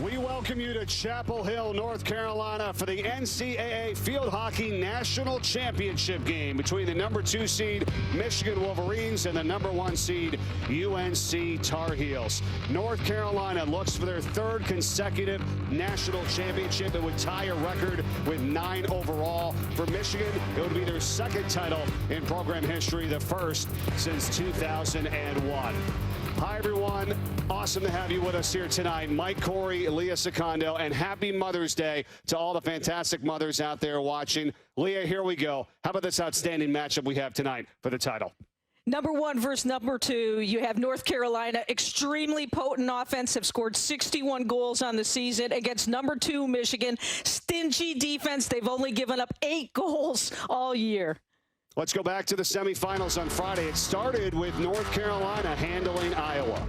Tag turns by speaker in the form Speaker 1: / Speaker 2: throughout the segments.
Speaker 1: We welcome you to Chapel Hill, North Carolina for the NCAA Field Hockey National Championship game between the #2 seed Michigan Wolverines and the #1 seed UNC Tar Heels. North Carolina looks for their third consecutive national championship. It would tie a record with 9 overall. For Michigan, it would be their second title in program history, the first since 2001. Hi, everyone. Awesome to have you with us here tonight. Mike Corey, Leah Secondo, and happy Mother's Day to all the fantastic mothers out there watching. Leah, here we go. How about this outstanding matchup we have tonight for the title?
Speaker 2: #1 versus #2. You have North Carolina, extremely potent offense, have scored 61 goals on the season against #2 Michigan. Stingy defense. They've only given up 8 goals all year.
Speaker 1: Let's go back to the semifinals on Friday. It started with North Carolina handling Iowa.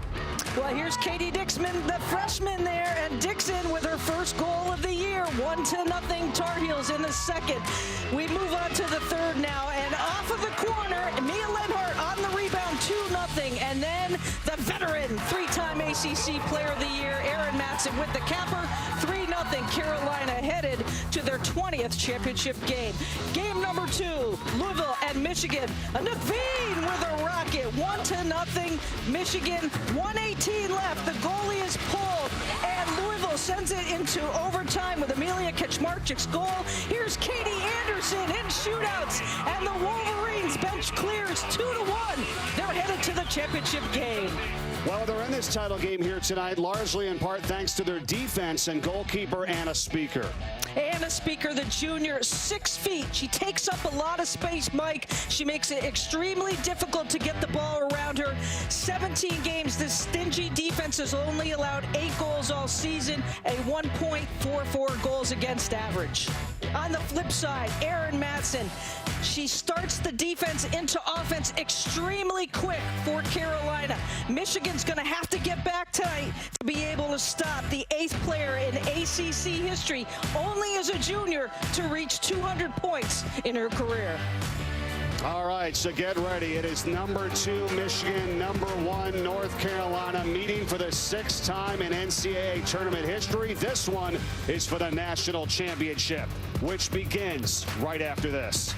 Speaker 2: Well, here's Katie Dixman, the freshman there, and Dixon with her first goal of the year. 1-0 Tar Heels in the second. We move on to the third now, and off of the corner, Mia Lenhart on the rebound, 2-0. And then the veteran, 3-time ACC Player of the Year, Erin Matson with the capper. 3-0 Carolina headed to their 20th championship game. Game #2, Louisville and Michigan. A Naveen with a rocket, 1-0 Michigan. 1:18 left. The goalie is pulled, and Louisville sends it into overtime with Amelia Kaczmarczyk's goal. Here's Katie Anderson in shootouts, and the Wolverines bench clears 2-1. They're headed to the championship game.
Speaker 1: Well, they're in this title game here tonight, largely in part thanks to their defense and goalkeeper Anna Speaker.
Speaker 2: Anna Speaker, the junior, 6 feet. She takes up a lot of space, Mike. She makes it extremely difficult to get the ball around her. 17 games, this stingy defense has only allowed 8 goals all season, a 1.44 goals against average. On the flip side, Erin Matson, she starts the defense into offense extremely quick for Carolina. Michigan's going to have to get back tonight to be able to stop the 8th player in ACC history, only as a junior, to reach 200 points in her career.
Speaker 1: All right, so get ready. It is #2 Michigan, #1 North Carolina, meeting for the 6th time in NCAA tournament history. This one is for the national championship, which begins right after this.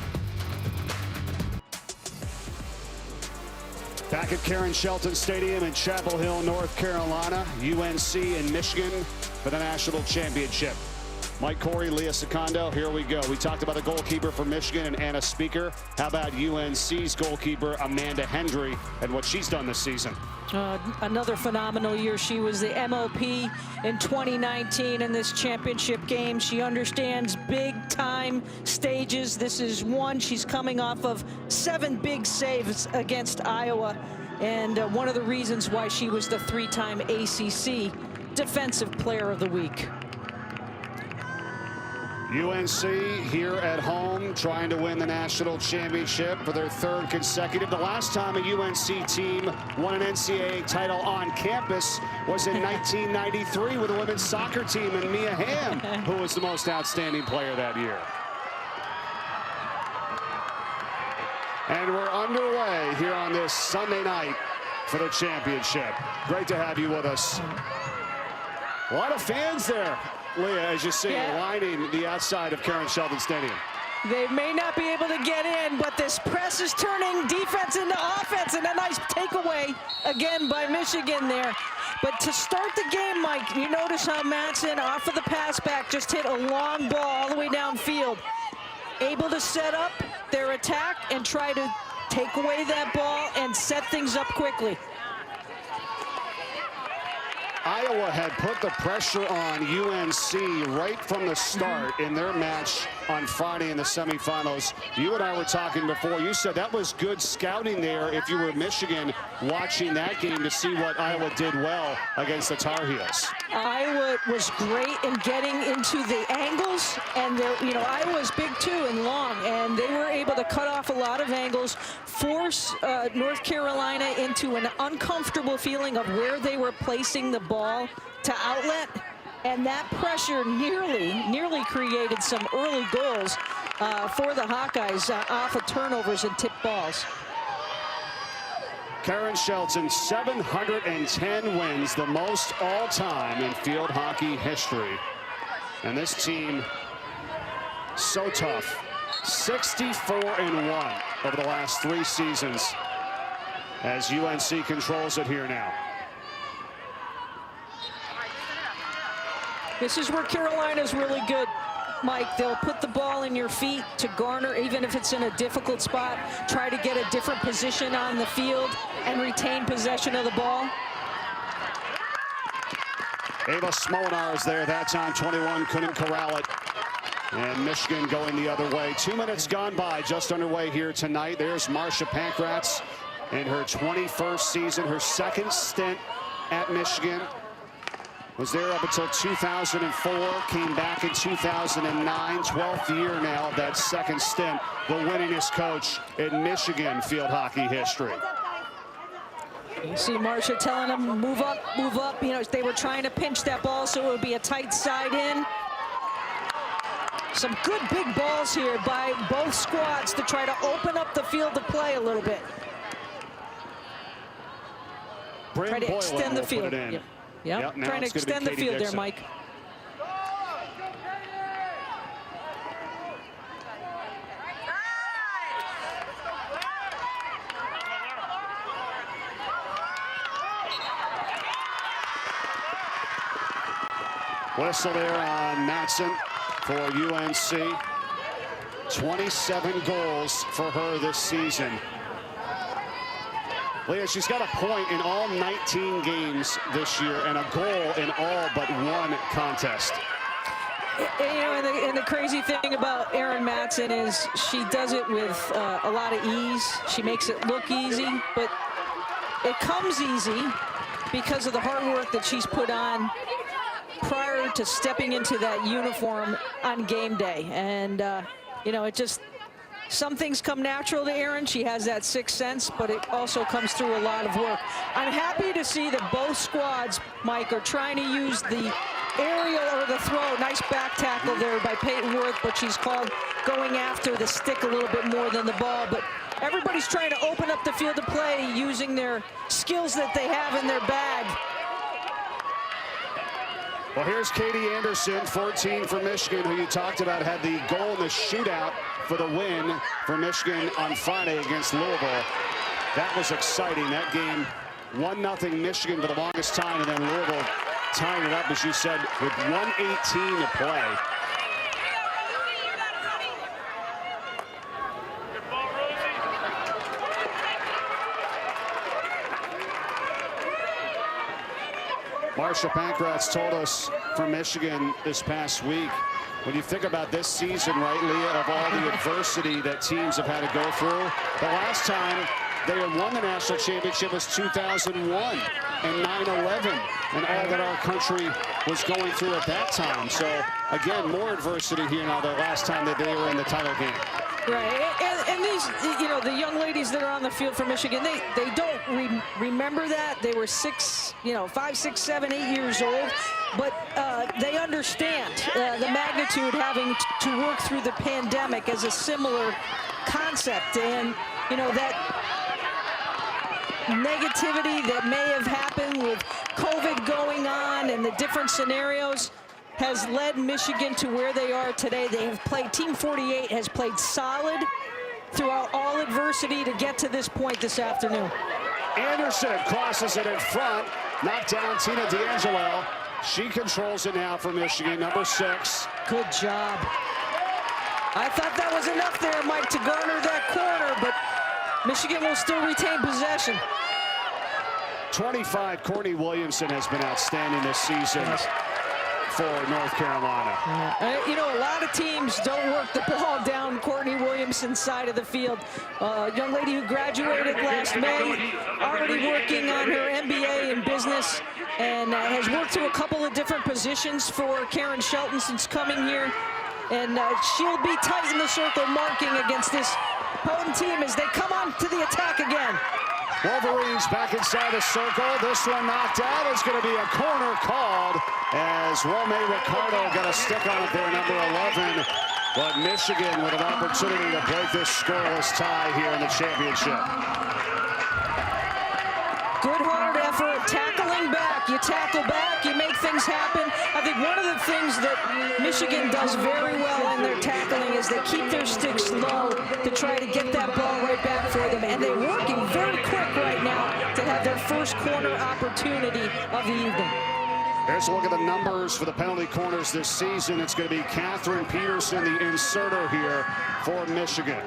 Speaker 1: Back at Karen Shelton Stadium in Chapel Hill, North Carolina, UNC and Michigan for the national championship. Mike Corey, Leah Secondo, here we go. We talked about the goalkeeper for Michigan and Anna Speaker. How about UNC's goalkeeper Amanda Hendry and what she's done this season?
Speaker 2: Another phenomenal year. She was the MOP in 2019 in this championship game. She understands big-time stages. This is one. She's coming off of 7 big saves against Iowa, and one of the reasons why she was the 3-time ACC Defensive Player of the Week.
Speaker 1: UNC here at home trying to win the national championship for their 3rd consecutive. The last time a UNC team won an NCAA title on campus was in 1993 with the women's soccer team and Mia Hamm, who was the most outstanding player that year. And we're underway here on this Sunday night for the championship. Great to have you with us. A lot of fans there, Leah, as you see, lining the outside of Karen Shelton Stadium.
Speaker 2: They may not be able to get in, but this press is turning defense into offense, and a nice takeaway again by Michigan there. But to start the game, Mike, you notice how Matson, off of the pass back, just hit a long ball all the way downfield. Able to set up their attack and try to take away that ball and set things up quickly.
Speaker 1: Iowa had put the pressure on UNC right from the start in their match on Friday in the semifinals. You and I were talking before. You said that was good scouting there if you were Michigan watching that game to see what Iowa did well against the Tar Heels.
Speaker 2: Iowa was great in getting into the angles, and Iowa's big too and long, and they were able to cut off a lot of angles, force North Carolina into an uncomfortable feeling of where they were placing the ball to outlet, and that pressure nearly created some early goals for the Hawkeyes off of turnovers and tipped balls.
Speaker 1: Karen Shelton, 710 wins, the most all-time in field hockey history. And this team, so tough. 64-1 over the last 3 seasons as UNC controls it here now.
Speaker 2: This is where Carolina's really good, Mike. They'll put the ball in your feet to garner, even if it's in a difficult spot, try to get a different position on the field and retain possession of the ball.
Speaker 1: Ava Smolinar is there that time, 21, couldn't corral it. And Michigan going the other way. 2 minutes gone by, just underway here tonight. There's Marcia Pankratz in her 21st season, her second stint at Michigan. Was there up until 2004, came back in 2009, 12th year now of that second stint, the winningest coach in Michigan field hockey history.
Speaker 2: You see Marcia telling them, move up, move up. You know, they were trying to pinch that ball so it would be a tight side in. Some good big balls here by both squads to try to open up the field to play a little bit. Try to extend the field. Yep. Trying to extend the field there, Mike.
Speaker 1: Whistle there on Matson for UNC. 27 goals for her this season. Leah, she's got a point in all 19 games this year and a goal in all but 1 contest.
Speaker 2: You know, and the crazy thing about Erin Matson is she does it with a lot of ease. She makes it look easy, but it comes easy because of the hard work that she's put on prior to stepping into that uniform on game day. And, you know, it just, some things come natural to Erin. She has that sixth sense, but it also comes through a lot of work. I'm happy to see that both squads, Mike, are trying to use the aerial or the throw. Nice back tackle there by Peyton Worth, but she's called going after the stick a little bit more than the ball. But everybody's trying to open up the field to play using their skills that they have in their bag.
Speaker 1: Well, here's Katie Anderson, 14 for Michigan, who you talked about had the goal in the shootout for the win for Michigan on Friday against Louisville. That was exciting. That game, 1-0 Michigan for the longest time, and then Louisville tying it up, as you said, with 1:18 to play. Marcia Pankratz told us from Michigan this past week, when you think about this season, right, Leah, of all the adversity that teams have had to go through, the last time they had won the national championship was 2001 and 9/11, and all that our country was going through at that time. So, again, more adversity here now the last time that they were in the title game.
Speaker 2: Right, and these, you know, the young ladies that are on the field for Michigan, they don't remember that. They were 5, 6, 7, 8 years old, but they understand the magnitude having to work through the pandemic as a similar concept. And, you know, that negativity that may have happened with COVID going on and the different scenarios has led Michigan to where they are today. They have played, Team 48 has played solid throughout all adversity to get to this point this afternoon.
Speaker 1: Anderson crosses it in front, knocked down Tina D'Angelo. She controls it now for Michigan, number 6.
Speaker 2: Good job. I thought that was enough there, Mike, to garner that corner, but Michigan will still retain possession.
Speaker 1: 25, Courtney Williamson has been outstanding this season. Yes. For North Carolina.
Speaker 2: You know, a lot of teams don't work the ball down Courtney Williamson's side of the field. Young lady who graduated last May, already working on her MBA in business, and has worked through a couple of different positions for Karen Shelton since coming here. And she'll be tight in the circle marking against this potent team as they come on to the attack again.
Speaker 1: Wolverines back inside the circle. This one knocked out. It's going to be a corner called as Rome Ricardo got a stick on it there, number 11. But Michigan with an opportunity to break this scoreless tie here in the championship.
Speaker 2: for it. Tackling back. You tackle back, you make things happen. I think one of the things that Michigan does very well in their tackling is they keep their sticks low to try to get that ball right back for them. And they're working very quick right now to have their first corner opportunity of the evening.
Speaker 1: Here's a look at the numbers for the penalty corners this season. It's going to be Catherine Peterson, the inserter here for Michigan.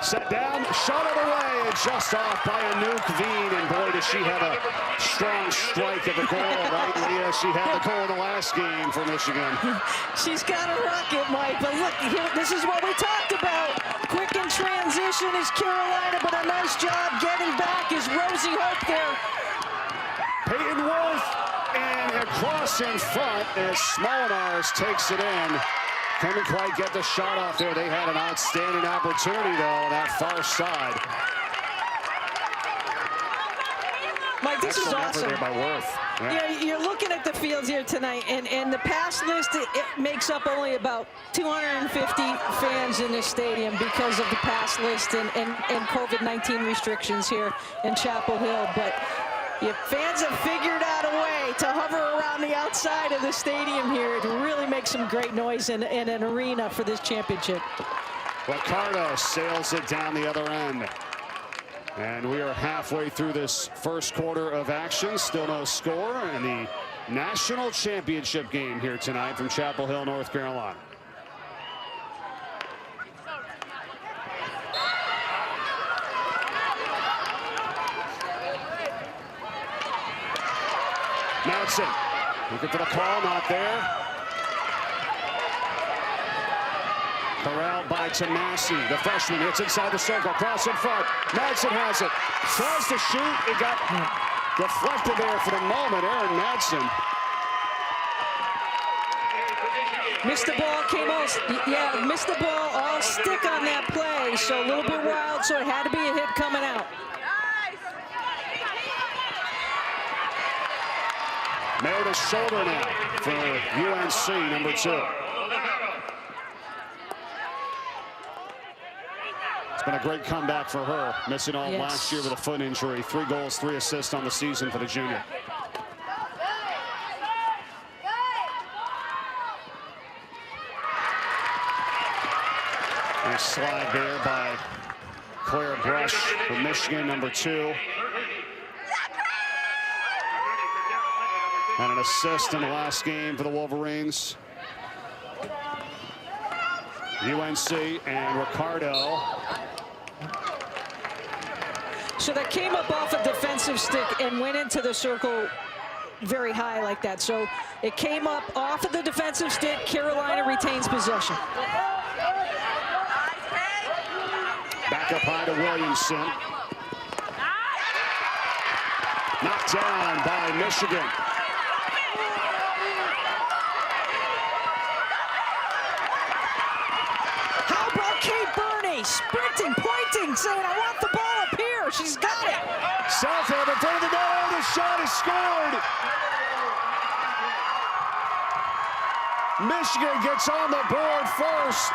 Speaker 1: Set down, shot it away, and just off by Anouk Veen. And boy, does she have a strong strike at the goal, right, Leah? She had the goal in the last game for Michigan.
Speaker 2: She's got a rocket, Mike. But look, here, this is what we talked about. Quick in transition is Carolina, but a nice job getting back is Rosie Hope there.
Speaker 1: Peyton Wolf, and across in front as Smolinars takes it in. Couldn't quite get the shot off there. They had an outstanding opportunity, though, on that far side.
Speaker 2: Mike, this is awesome.
Speaker 1: There by Worth.
Speaker 2: Yeah. You're looking at the fields here tonight, and the pass list, it makes up only about 250 fans in this stadium because of the pass list and COVID-19 restrictions here in Chapel Hill. But fans have figured out a way to hover around the outside of the stadium here to really make some great noise in an arena for this championship.
Speaker 1: Ricardo sails it down the other end. And we are halfway through this first quarter of action. Still no score in the national championship game here tonight from Chapel Hill, North Carolina. Madsen looking for the call, not there. Corralled by Tomasi, the freshman. It's inside the circle, cross in front. Madsen has it. Tries to shoot. It got deflected there for the moment. Aaron Madsen.
Speaker 2: Missed the ball, came all, missed the ball, all stick on that play. So a little bit wild, so it had to be a hit coming out.
Speaker 1: Meredith shoulder now for UNC, number 2. It's been a great comeback for her, missing all last year with a foot injury. 3 goals, 3 assists on the season for the junior. Nice slide there by Claire Brush for Michigan, number 2. And an assist in the last game for the Wolverines. UNC and Ricardo.
Speaker 2: So that came up off a defensive stick and went into the circle very high like that. So it came up off of the defensive stick. Carolina retains possession.
Speaker 1: Back up high to Williamson. Knocked down by Michigan.
Speaker 2: Sprinting, pointing, saying, I want the ball up here. She's got it.
Speaker 1: Southam in front of the net. The shot is scored. Michigan gets on the board first.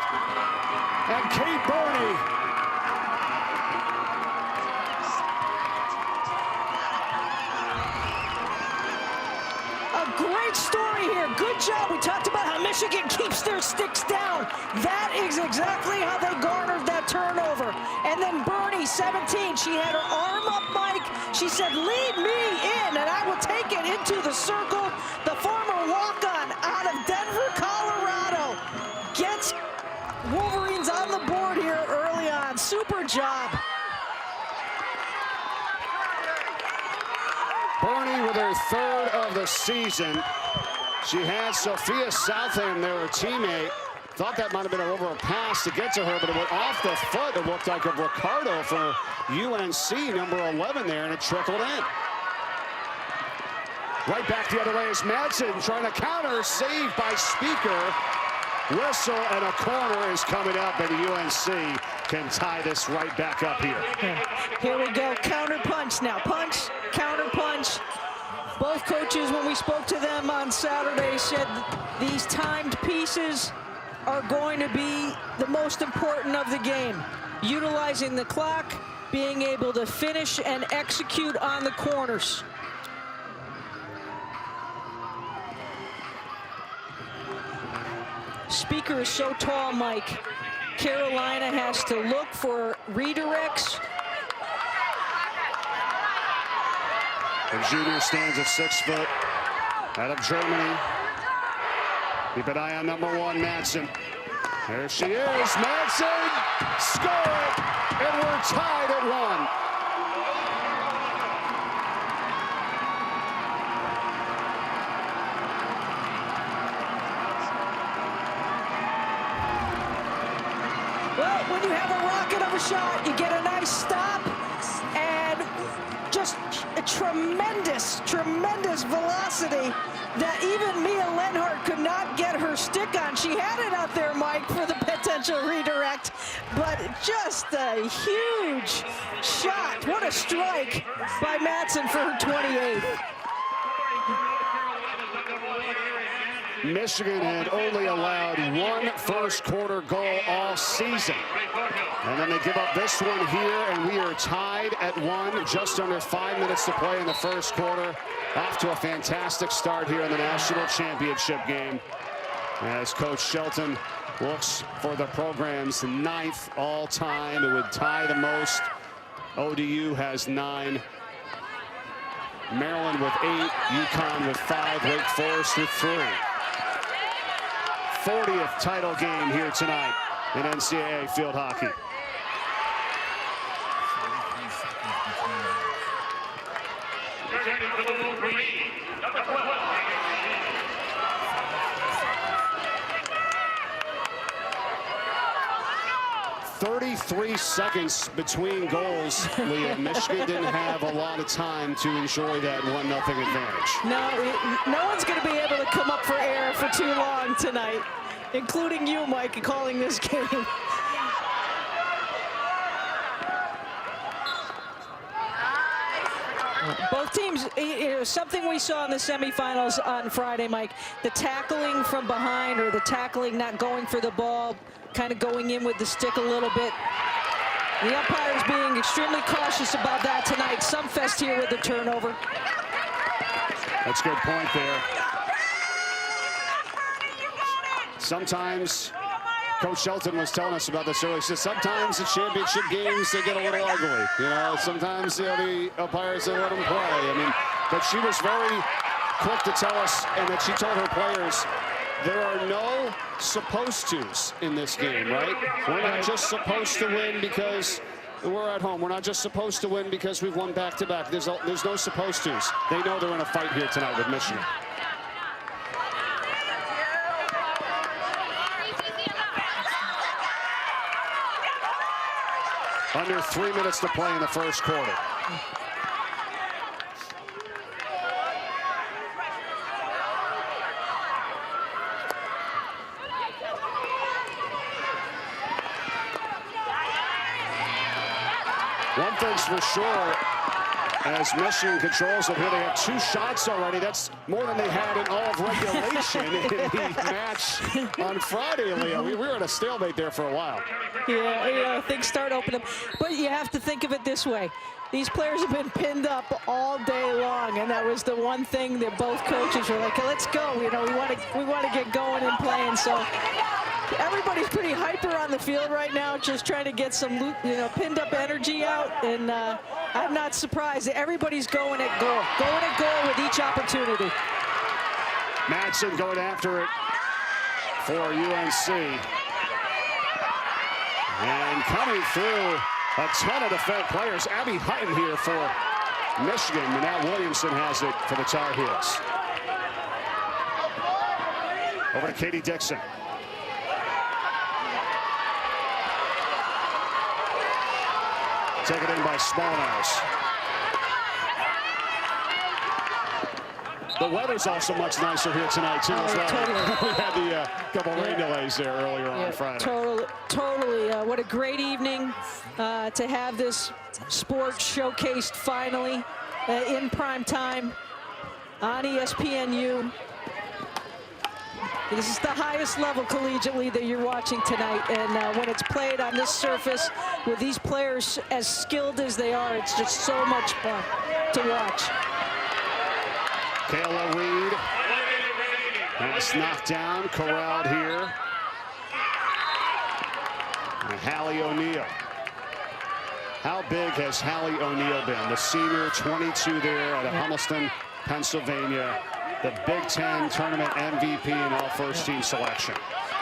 Speaker 1: And Kate Burney.
Speaker 2: A great story here. Good job. We talked about how Michigan keeps their sticks down. That is exactly how they garnered that turnover. And then Burney, 17, she had her arm up, Mike. She said, lead me in, and I will take it into the circle. The former walk-on out of Denver, Colorado, gets Wolverines on the board here early on. Super job.
Speaker 1: Burney with her 3rd of the season. She had Sophia Southam there, her teammate. Thought that might have been over a pass to get to her, but it went off the foot. It looked like a Ricardo for UNC, number 11 there, and it trickled in. Right back the other way is Madsen trying to counter, saved by Speaker. Whistle, and a corner is coming up, and UNC can tie this right back up here.
Speaker 2: Here we go, counter punch now. Punch, counter punch. Both coaches, when we spoke to them on Saturday, said these timed pieces are going to be the most important of the game. Utilizing the clock, being able to finish and execute on the corners. Speaker is so tall, Mike. Carolina has to look for redirects.
Speaker 1: The junior stands at 6 foot, out of Germany. Keep an eye on number 1, Madsen. There she is, Madsen, score it, and we're tied at 1.
Speaker 2: Well, when you have a rocket of a shot, you get a nice stop, and just a tremendous, tremendous velocity that even Mia Lenhart could not get her stick on. She had it out there, Mike, for the potential redirect, but just a huge shot. What a strike by Madsen for her 28th.
Speaker 1: Michigan had only allowed 1 first-quarter goal all season. And then they give up this one here, and we are tied at 1, just under 5 minutes to play in the first quarter. Off to a fantastic start here in the national championship game, as Coach Shelton looks for the program's 9th all-time. It would tie the most. ODU has 9. Maryland with 8, UConn with 5, Wake Forest with 3. 40th title game here tonight in NCAA field hockey. "33 seconds between goals, Leah." Michigan didn't have a lot of time to enjoy that 1-0 advantage.
Speaker 2: No one's going to be able to come up for air for too long tonight, including you, Mike, calling this game. Both teams, something we saw in the semifinals on Friday, Mike, the tackling from behind, or the tackling not going for the ball, kind of going in with the stick a little bit. The umpires being extremely cautious about that tonight. Some fest here with the turnover.
Speaker 1: That's a good point there. Sometimes, Coach Shelton was telling us about this earlier. He said sometimes the championship games, they get a little ugly. You know, sometimes the umpires, they let them play. I mean, but she was very quick to tell us, and that she told her players, there are no supposed tos in this game, right? We're not just supposed to win because we're at home. We're not just supposed to win because we've won back-to-back. There's no supposed tos. They know they're in a fight here tonight with Michigan. Under 3 minutes to play in the first quarter. One thing's for sure, as Michigan controls it here, they have 2 shots already. That's more than they had in all of regulation in the match on Friday, Leah. We were at a stalemate there for a while.
Speaker 2: Yeah, things start opening up. But you have to think of it this way. These players have been pinned up all day long, and that was the one thing that both coaches were like, let's go. You know, we want to get going and playing. So everybody's pretty hyper on the field right now, just trying to get some, pinned up energy out. And I'm not surprised. Everybody's going at goal with each opportunity.
Speaker 1: Madsen going after it for UNC. And coming through a ton of defense players. Abby Hutton here for Michigan, and now Williamson has it for the Tar Heels. Over to Katie Dixon. Taken in by Smallhouse. The weather's also much nicer here tonight, too, as well.
Speaker 2: Totally.
Speaker 1: We had the couple rain delays there earlier on Friday.
Speaker 2: Totally. What a great evening to have this sport showcased finally in prime time. on ESPNU. This is the highest level collegiately that you're watching tonight, and when it's played on this surface with these players as skilled as they are, it's just so much fun to watch.
Speaker 1: Kayla Reed has knocked down, corralled here. And Hallie O'Neal. How big has Hallie O'Neal been? The senior, 22 there out of Hummelstown, Pennsylvania. The Big Ten tournament MVP and all first-team selection.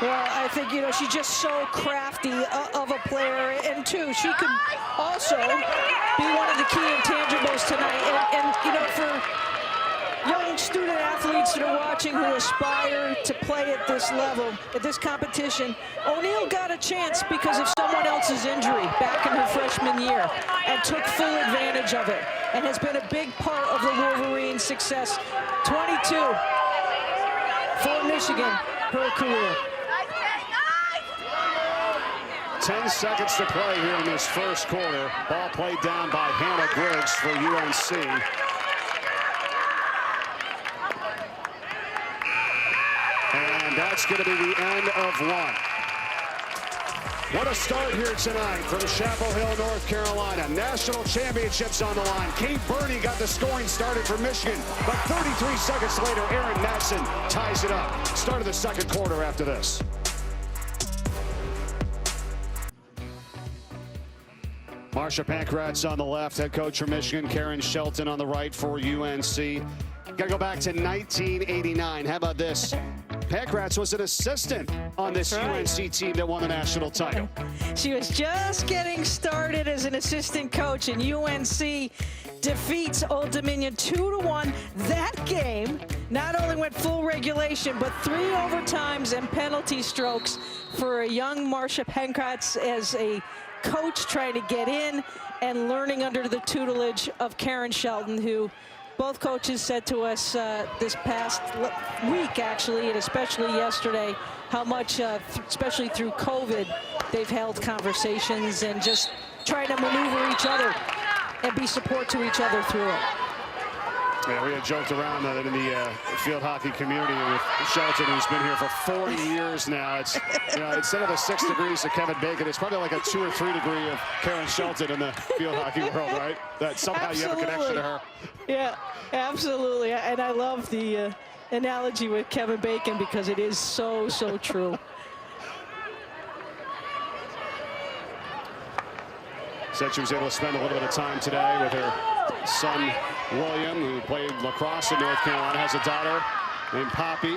Speaker 2: Well, I think, you know, she's just so crafty of a player, and too, she could also be one of the key intangibles tonight. And you know, for young student athletes that are watching who aspire to play at this level, at this competition, O'Neal got a chance because of someone else's injury back in her freshman year and took full advantage of it and has been a big part of the Wolverines' success. 22 for Michigan, her career.
Speaker 1: 10 seconds to play here in this first quarter. Ball played down by Hannah Griggs for UNC. And that's going to be the end of one. What a start here tonight from Chapel Hill, North Carolina. National championships on the line. Kate Burney got the scoring started for Michigan, but 33 seconds later, Erin Matson ties it up. Start of the second quarter after this. Marsha Pankratz on the left, head coach for Michigan. Karen Shelton on the right for UNC. Got to go back to 1989. How about this? Pankratz was an assistant on this UNC team that won the national title.
Speaker 2: She was just getting started as an assistant coach, and UNC defeats Old Dominion 2-1. That game not only went full regulation, but 3 overtimes and penalty strokes for a young Marsha Pankratz as a coach trying to get in and learning under the tutelage of Karen Shelton, who both coaches said to us this past week, actually, and especially yesterday, how much, especially through COVID, they've held conversations and just trying to maneuver each other and be support to each other through it.
Speaker 1: Yeah, we had joked around that in the field hockey community with Shelton, who's been here for 40 years now. It's, you know, instead of the 6 degrees of Kevin Bacon, it's probably like a 2 or 3 degree of Karen Shelton in the field hockey world, right? That somehow you have a connection to her.
Speaker 2: Yeah, absolutely. And I love the analogy with Kevin Bacon because it is so, so true.
Speaker 1: Said she was able to spend a little bit of time today with her son, William, who played lacrosse in North Carolina, has a daughter named Poppy.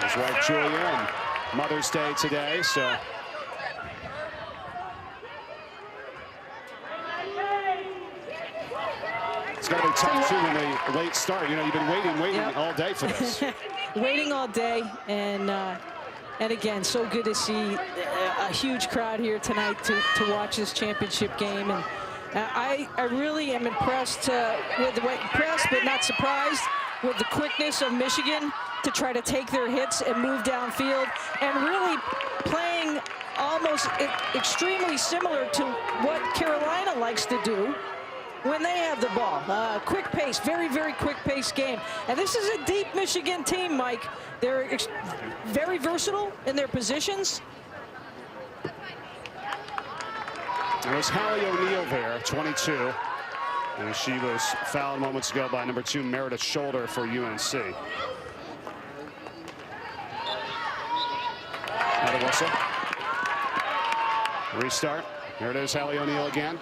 Speaker 1: His wife, Julia, and Mother's Day today, so. It's got to be tough, too, when they late start. You know, you've been waiting all day for this.
Speaker 2: Waiting all day, and again, so good to see a huge crowd here tonight to watch this championship game. And I really am impressed impressed but not surprised with the quickness of Michigan to try to take their hits and move downfield, and really playing almost extremely similar to what Carolina likes to do when they have the ball. Quick pace, very, very quick pace game. And this is a deep Michigan team, Mike. They're very versatile in their positions.
Speaker 1: It was Hallie O'Neal there, 22. And she was fouled moments ago by number 2, Meredith Shoulder for UNC. Now the whistle. Restart. Here it is, Hallie O'Neal again.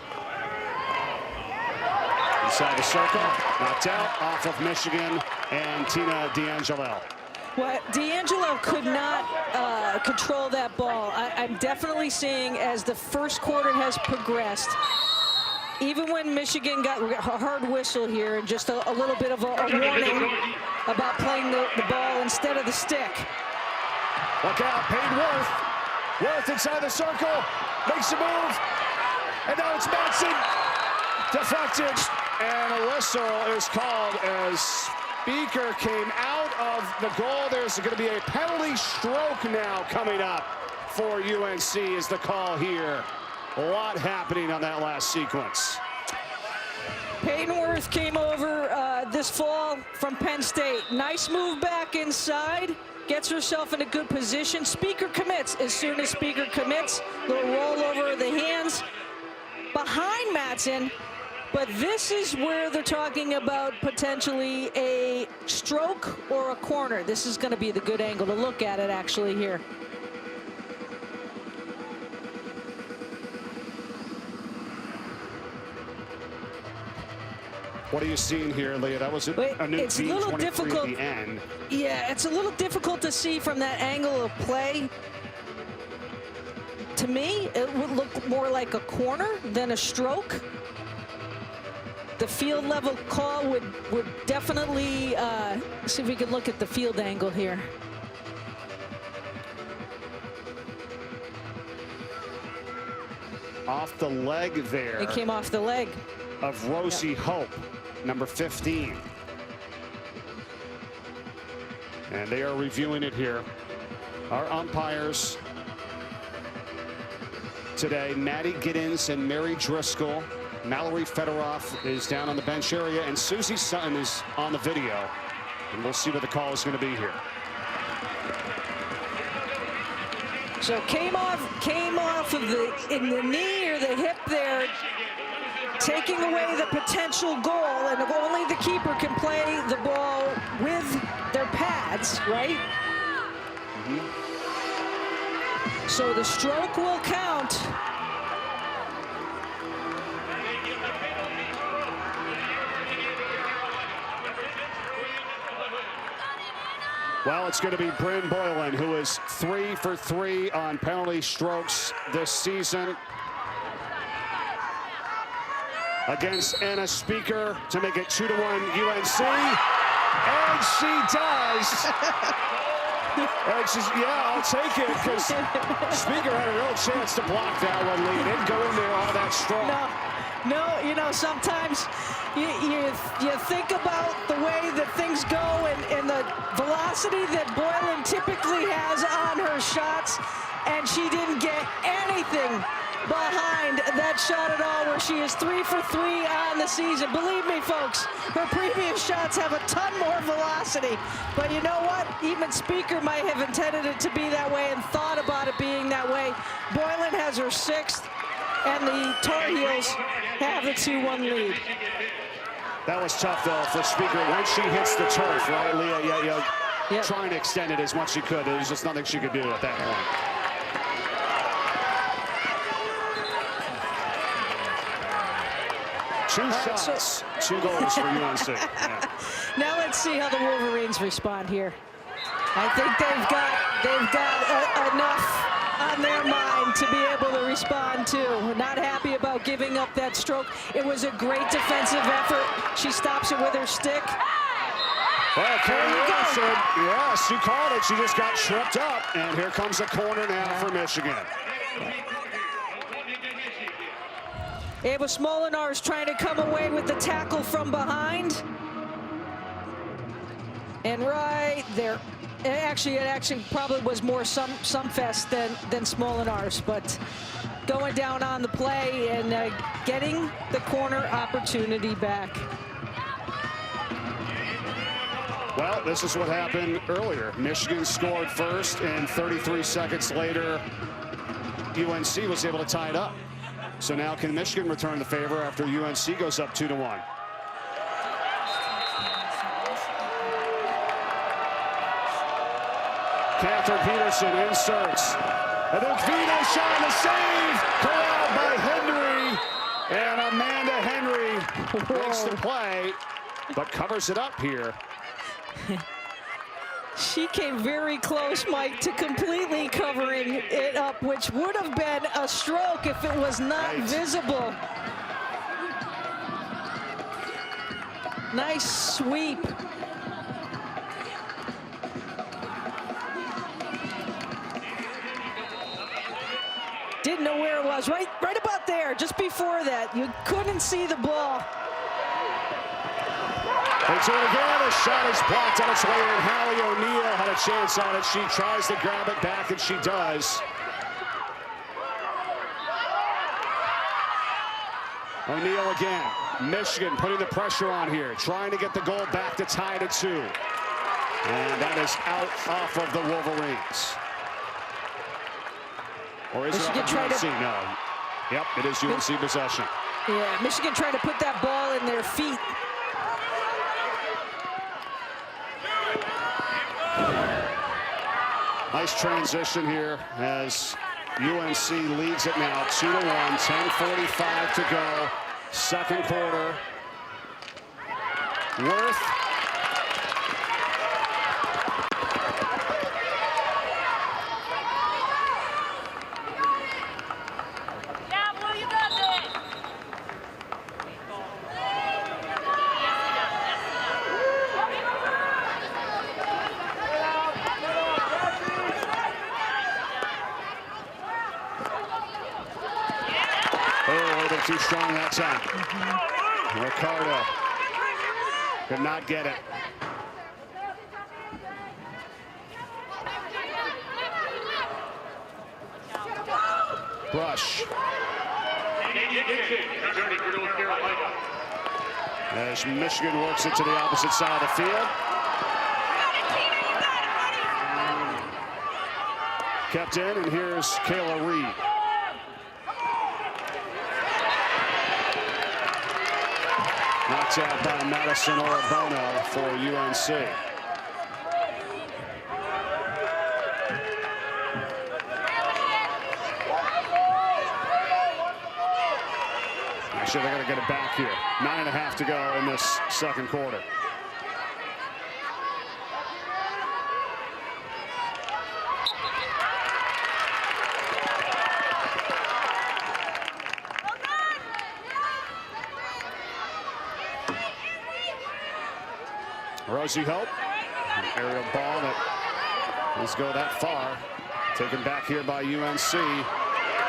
Speaker 1: Inside the circle, knocked out, off of Michigan, and Tina D'Angelo.
Speaker 2: Well, D'Angelo could not control that ball. I'm definitely seeing, as the first quarter has progressed, even when Michigan got a hard whistle here and just a little bit of a warning about playing the ball instead of the stick.
Speaker 1: Look out, Payne Worth. Worth inside the circle, makes a move, and now it's Matson. Deflected, and a whistle is called as Beaker came out of the goal. There's going to be a penalty stroke now coming up for UNC is the call here. A lot happening on that last sequence.
Speaker 2: Peyton Worth came over this fall from Penn State. Nice move back inside. Gets herself in a good position. Speaker commits. As soon as Speaker commits, little roll over the hands behind Matson. But this is where they're talking about potentially a stroke or a corner. This is going to be the good angle to look at it actually here.
Speaker 1: What are you seeing here, Leah? That was a new
Speaker 2: it's a little difficult
Speaker 1: at the end.
Speaker 2: Yeah, it's a little difficult to see from that angle of play. To me, it would look more like a corner than a stroke. The field level call would definitely see if we can look at the field angle here.
Speaker 1: Off the leg there.
Speaker 2: It came off the leg
Speaker 1: Of Rosie Hope, number 15. And they are reviewing it here. Our umpires today, Maddie Giddens and Mary Driscoll. Mallory Fedorov is down on the bench area, and Susie Sutton is on the video. And we'll see what the call is going to be here.
Speaker 2: So came off of in the knee or the hip there, taking away the potential goal, and only the keeper can play the ball with their pads, right? So the stroke will count.
Speaker 1: Well, it's going to be Bryn Boylan, who is 3 for 3 on penalty strokes this season. Against Anna Speaker to make it 2-1 UNC. And she does. And she's, yeah, I'll take it, because Speaker had a real chance to block that one, Lee. Didn't go in there all that strong.
Speaker 2: No, you know, sometimes you think about the way that things go and the velocity that Boylan typically has on her shots, and she didn't get anything behind that shot at all, where she is 3 for 3 on the season. Believe me, folks, her previous shots have a ton more velocity. But you know what? Even Speaker might have intended it to be that way and thought about it being that way. Boylan has her 6th, and the Tar Heels have the 2-1 lead.
Speaker 1: That was tough, though, for Speaker. Once she hits the turf, right, Leah?
Speaker 2: Yep.
Speaker 1: Trying to extend it as much as she could. There was just nothing she could do at that point. Two shots, 2 goals for UNC. Yeah.
Speaker 2: Now let's see how the Wolverines respond here. I think they've got enough on their mind to be able to respond to. Not happy about giving up that stroke. It was a great defensive effort. She stops it with her stick.
Speaker 1: Well, Carrie Wilson, yes, she called it. She just got tripped up. And here comes a corner now for Michigan.
Speaker 2: Ava Smolinar is trying to come away with the tackle from behind. And right there, it actually probably was more Sumfest than Smolinar's, but going down on the play and getting the corner opportunity back.
Speaker 1: Well, this is what happened earlier. Michigan scored first, and 33 seconds later, UNC was able to tie it up. So now can Michigan return the favor after UNC goes up 2-1? Catherine Peterson inserts. And then Vina shot the save. Corralled by Henry. And Amanda Henry makes the play, but covers it up here.
Speaker 2: She came very close, Mike, to completely covering it up, which would have been a stroke if it was not visible. Nice sweep. Didn't know where it was. Right about there, just before that. You couldn't see the ball.
Speaker 1: They do it again. The shot is blocked on its way in. Hallie O'Neill had a chance on it. She tries to grab it back, and she does. O'Neill again. Michigan putting the pressure on here, trying to get the goal back to tie it at 2. And that is out off of the Wolverines. Or is
Speaker 2: Michigan
Speaker 1: it UNC? No. Yep, it is UNC possession.
Speaker 2: Yeah, Michigan trying to put that ball in their feet.
Speaker 1: Nice transition here as UNC leads it now 2-1, 10:45 to go. Second quarter. Worth. Too strong that time. Ricardo could not get it. Brush. As Michigan works it to the opposite side of the field. Kept in, and here's Kayla Reed. Knocked out by Madison Orobono for UNC. Actually, they're going to get it back here. 9.5 to go in this second quarter. Rosie Hope, an aerial ball that doesn't go that far. Taken back here by UNC.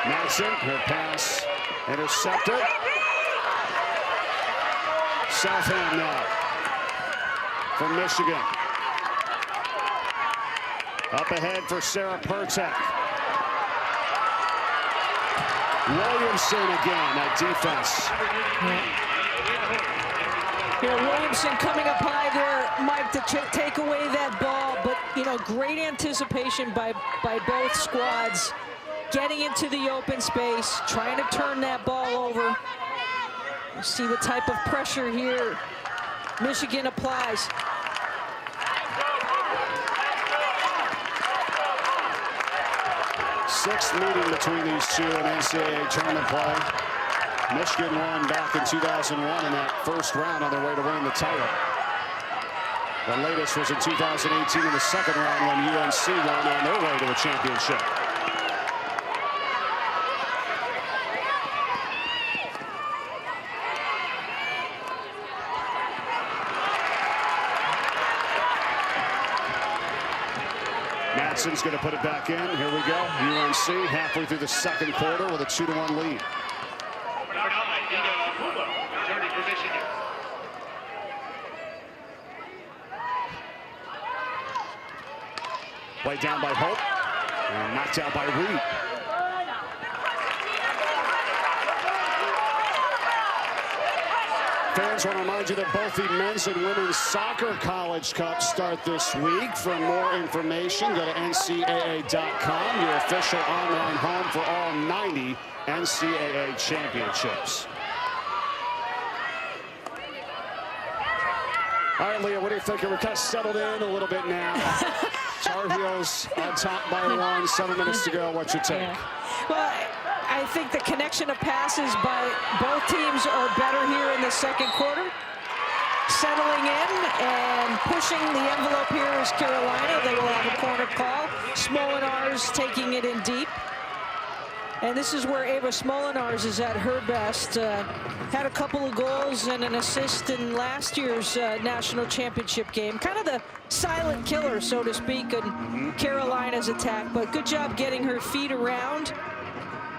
Speaker 1: Madsen, her pass intercepted. Southend now from Michigan. Up ahead for Sarah Pertek. Williamson again at defense.
Speaker 2: Yeah, Williamson coming up high there, Mike, to take away that ball. But, you know, great anticipation by both squads. Getting into the open space, trying to turn that ball over. We'll see what type of pressure here Michigan applies.
Speaker 1: Sixth meeting between these two in NCAA tournament play. Michigan won back in 2001 in that first round on their way to winning the title. The latest was in 2018 in the second round when UNC won on their way to the championship. Madsen's going to put it back in. Here we go. UNC halfway through the second quarter with a 2-1 lead. Played down by Hope and knocked out by Reed. Fans want to remind you that both the men's and women's soccer college cups start this week. For more information, go to NCAA.com, your official online home for all 90 NCAA championships. All right, Leah, what do you think? We're kind of settled in a little bit now. Tar Heels on top by 1, 7 minutes to go. What's your take?
Speaker 2: Yeah. Well, I think the connection of passes by both teams are better here in the second quarter. Settling in and pushing the envelope here is Carolina. They will have a corner call. Smolinars taking it in deep. And this is where Ava Smolinars is at her best. Had a couple of goals and an assist in last year's national championship game. Kind of the silent killer, so to speak, in Carolina's attack. But good job getting her feet around.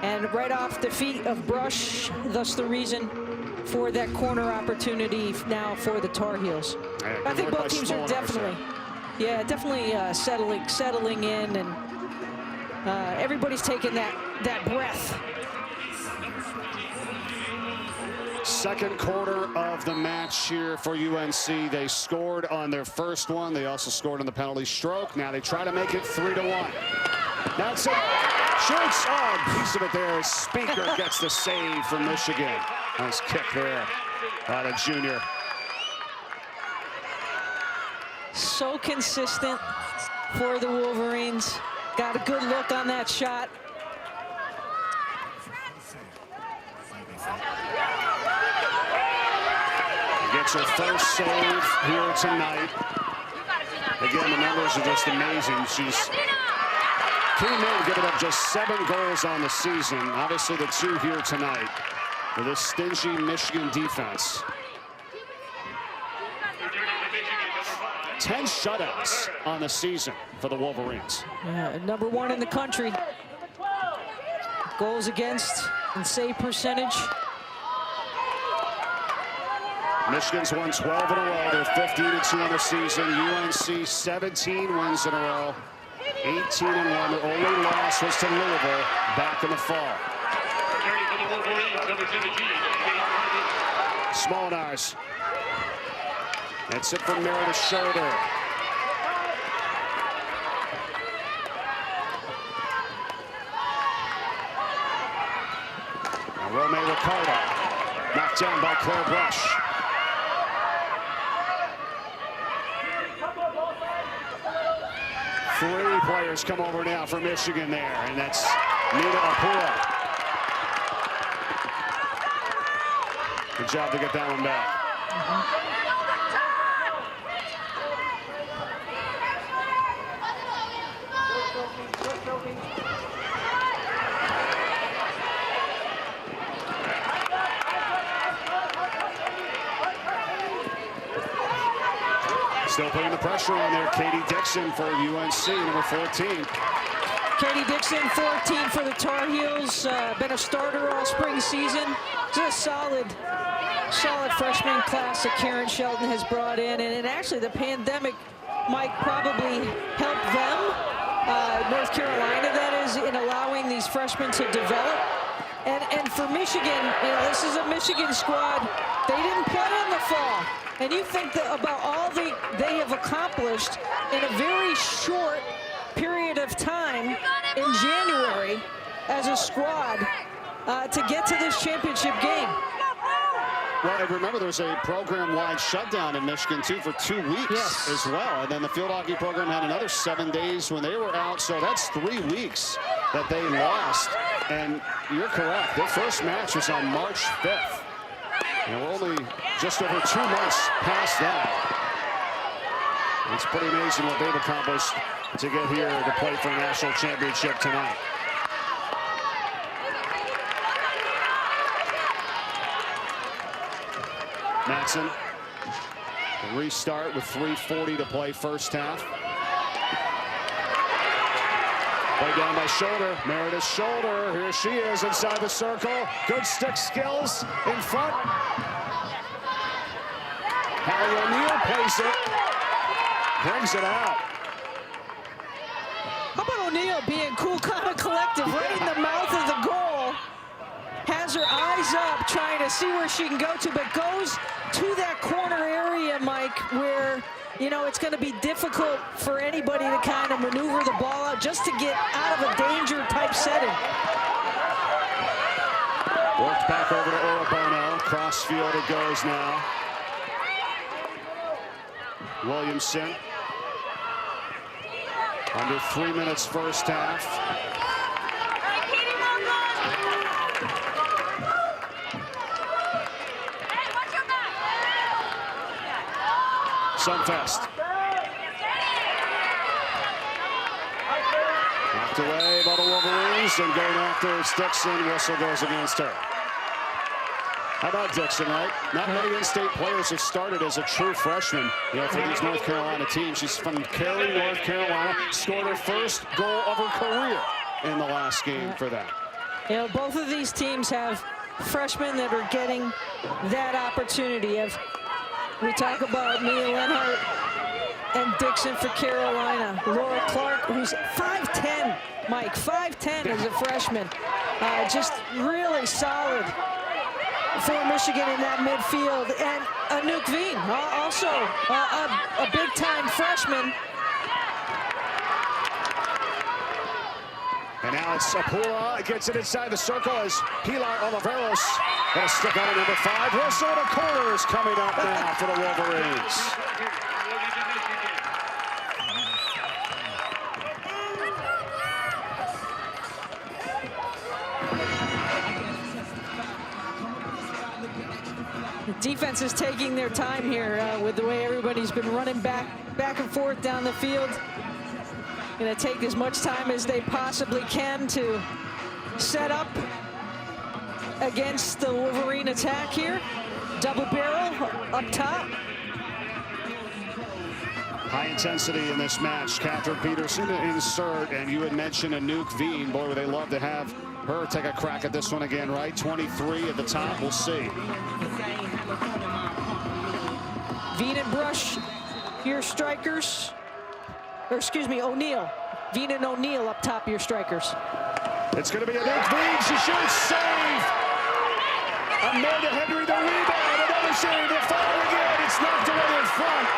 Speaker 2: And right off the feet of Brush, thus the reason for that corner opportunity now for the Tar Heels. I think both teams are definitely, settling in, and everybody's taking that breath.
Speaker 1: second quarter of the match here for UNC. They scored on their first one. They also scored on the penalty stroke. Now they try to make it 3-1. That's it. Shoots. Oh, a piece of it there. Speaker gets the save from Michigan. Nice kick there by the junior.
Speaker 2: So consistent for the Wolverines. Got a good look on that shot.
Speaker 1: Gets her first save here tonight. Again, the numbers are just amazing. She's came in giving up just 7 goals on the season. Obviously, the 2 here tonight with this stingy Michigan defense. 10 shutouts on the season for the Wolverines.
Speaker 2: Yeah, #1 in the country. Goals against and save percentage.
Speaker 1: Michigan's won 12 in a row. They're 15-2 on the season. UNC 17 wins in a row. 18-1. Their only loss was to Louisville back in the fall. Smolnar's. That's it from Meredith's shoulder. Rome Ricardo knocked down by Claire Brush. Three players come over now for Michigan there, and that's Nina Apura. Good job to get that one back. Still putting the pressure on there. Katie Dixon for UNC, number 14.
Speaker 2: Katie Dixon, 14 for the Tar Heels. Been a starter all spring season. Just solid freshman class that Karen Shelton has brought in. And actually, the pandemic might probably help them, North Carolina, that is, in allowing these freshmen to develop. And for Michigan, you know, this is a Michigan squad. They didn't play in the fall. And you think that about all they have accomplished in a very short period of time in January as a squad to get to this championship game.
Speaker 1: Well, and remember, there's a program-wide shutdown in Michigan, too, for 2 weeks as well. And then the field hockey program had another 7 days when they were out. So that's 3 weeks that they lost. And you're correct. Their first match was on March 5th. And we're only just over 2 months past that. It's pretty amazing what they've accomplished to get here to play for a national championship tonight. Matson, a restart with 3:40 to play first half. Play down by Shoulder, Meredith's shoulder. Here she is inside the circle. Good stick skills in front. Hallie O'Neill plays it, brings it out.
Speaker 2: How about O'Neill being cool, kind of collective, right in the mouth of the goal. Has her eyes up, trying to see where she can go to, but goes to that corner area, Mike, where, you know, it's going to be difficult for anybody to kind of maneuver the ball out just to get out of a danger-type setting.
Speaker 1: Worked back over to Orobono. Crossfield it goes now. Williamson. Under 3 minutes first half. Sunfest. Knocked away by the Wolverines, and going after Dixon. Whistle goes against her. How about Dixon, right? Not many in-state players have started as a true freshman, you know, for these North Carolina teams. She's from Cary, North Carolina. Scored her first goal of her career in the last game for them.
Speaker 2: You know, both of these teams have freshmen that are getting that opportunity. We talk about Mia Lenhart and Dixon for Carolina. Laura Clark, who's 5'10", Mike, 5'10" as a freshman. Just really solid for Michigan in that midfield. And Anouk Veen, also a big-time freshman.
Speaker 1: And now it's Apula, gets it inside the circle as Pilar Oliveros going to stick out at number 5. Whistle to corners coming up now for the Wolverines.
Speaker 2: The defense is taking their time here with the way everybody's been running back and forth down the field. Going to take as much time as they possibly can to set up against the Wolverine attack here. Double barrel up top.
Speaker 1: High intensity in this match. Catherine Peterson to insert, and you had mentioned Anouk Veen. Boy, would they love to have her take a crack at this one again, right? 23 at the top, we'll see.
Speaker 2: Veen and Brush, your strikers. Or excuse me, O'Neal. Veen and O'Neal up top, your strikers.
Speaker 1: It's going to be Anouk Veen. She shoots. Save. Amanda Henry, the rebound. Another save. The foul again. It's knocked away in front.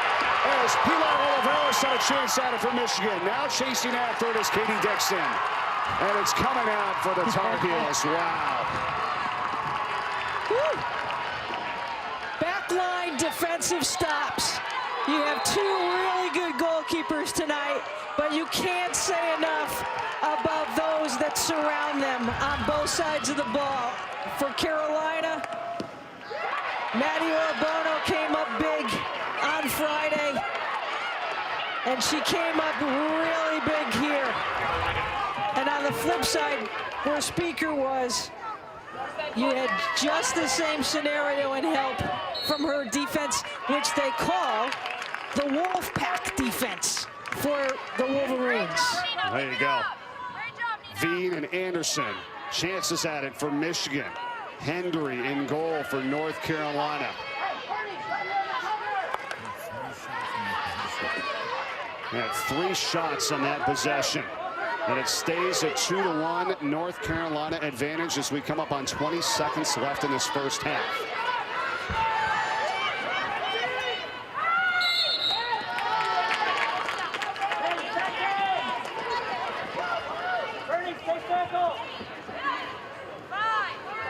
Speaker 1: As Pilar Oliveros had a chance at it for Michigan. Now chasing after it is Katie Dixon. And it's coming out for the Tar Heels. Wow.
Speaker 2: Woo. Backline defensive stops. You have two really good goalkeepers tonight, but you can't say enough about those that surround them on both sides of the ball. For Carolina, Maddie Orbono came up big on Friday, and she came up really big here. And on the flip side, where Speaker was, you had just the same scenario and help from her defense, which they call the Wolf Pack defense for the Wolverines.
Speaker 1: There you go. Veen and Anderson, chances at it for Michigan. Hendry in goal for North Carolina. They had 3 shots on that possession. And it stays at 2-1 North Carolina advantage as we come up on 20 seconds left in this first half.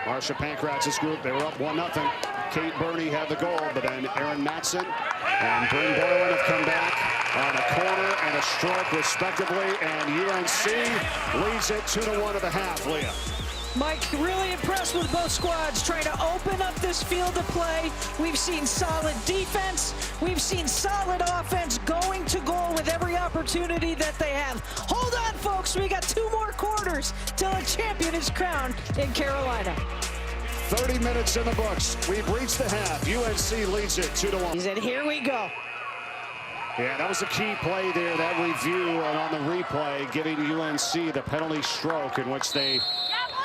Speaker 1: Marsha Pankraz's group, they were up 1-0. Kate Burney had the goal, but then Erin Matson and Bryn Boylan have come back on a corner and a stroke respectively, and UNC leads it 2-1 at the half. Leah.
Speaker 2: Mike, really impressed with both squads trying to open up this field of play. We've seen solid defense. We've seen solid offense going to goal with every opportunity that they have. Hold on, folks. We got 2 more quarters till a champion is crowned in Carolina.
Speaker 1: 30 minutes in the books. We've reached the half. UNC leads it 2-1.
Speaker 2: He said, here we go.
Speaker 1: Yeah, that was a key play there, that review, and on the replay, giving UNC the penalty stroke in which they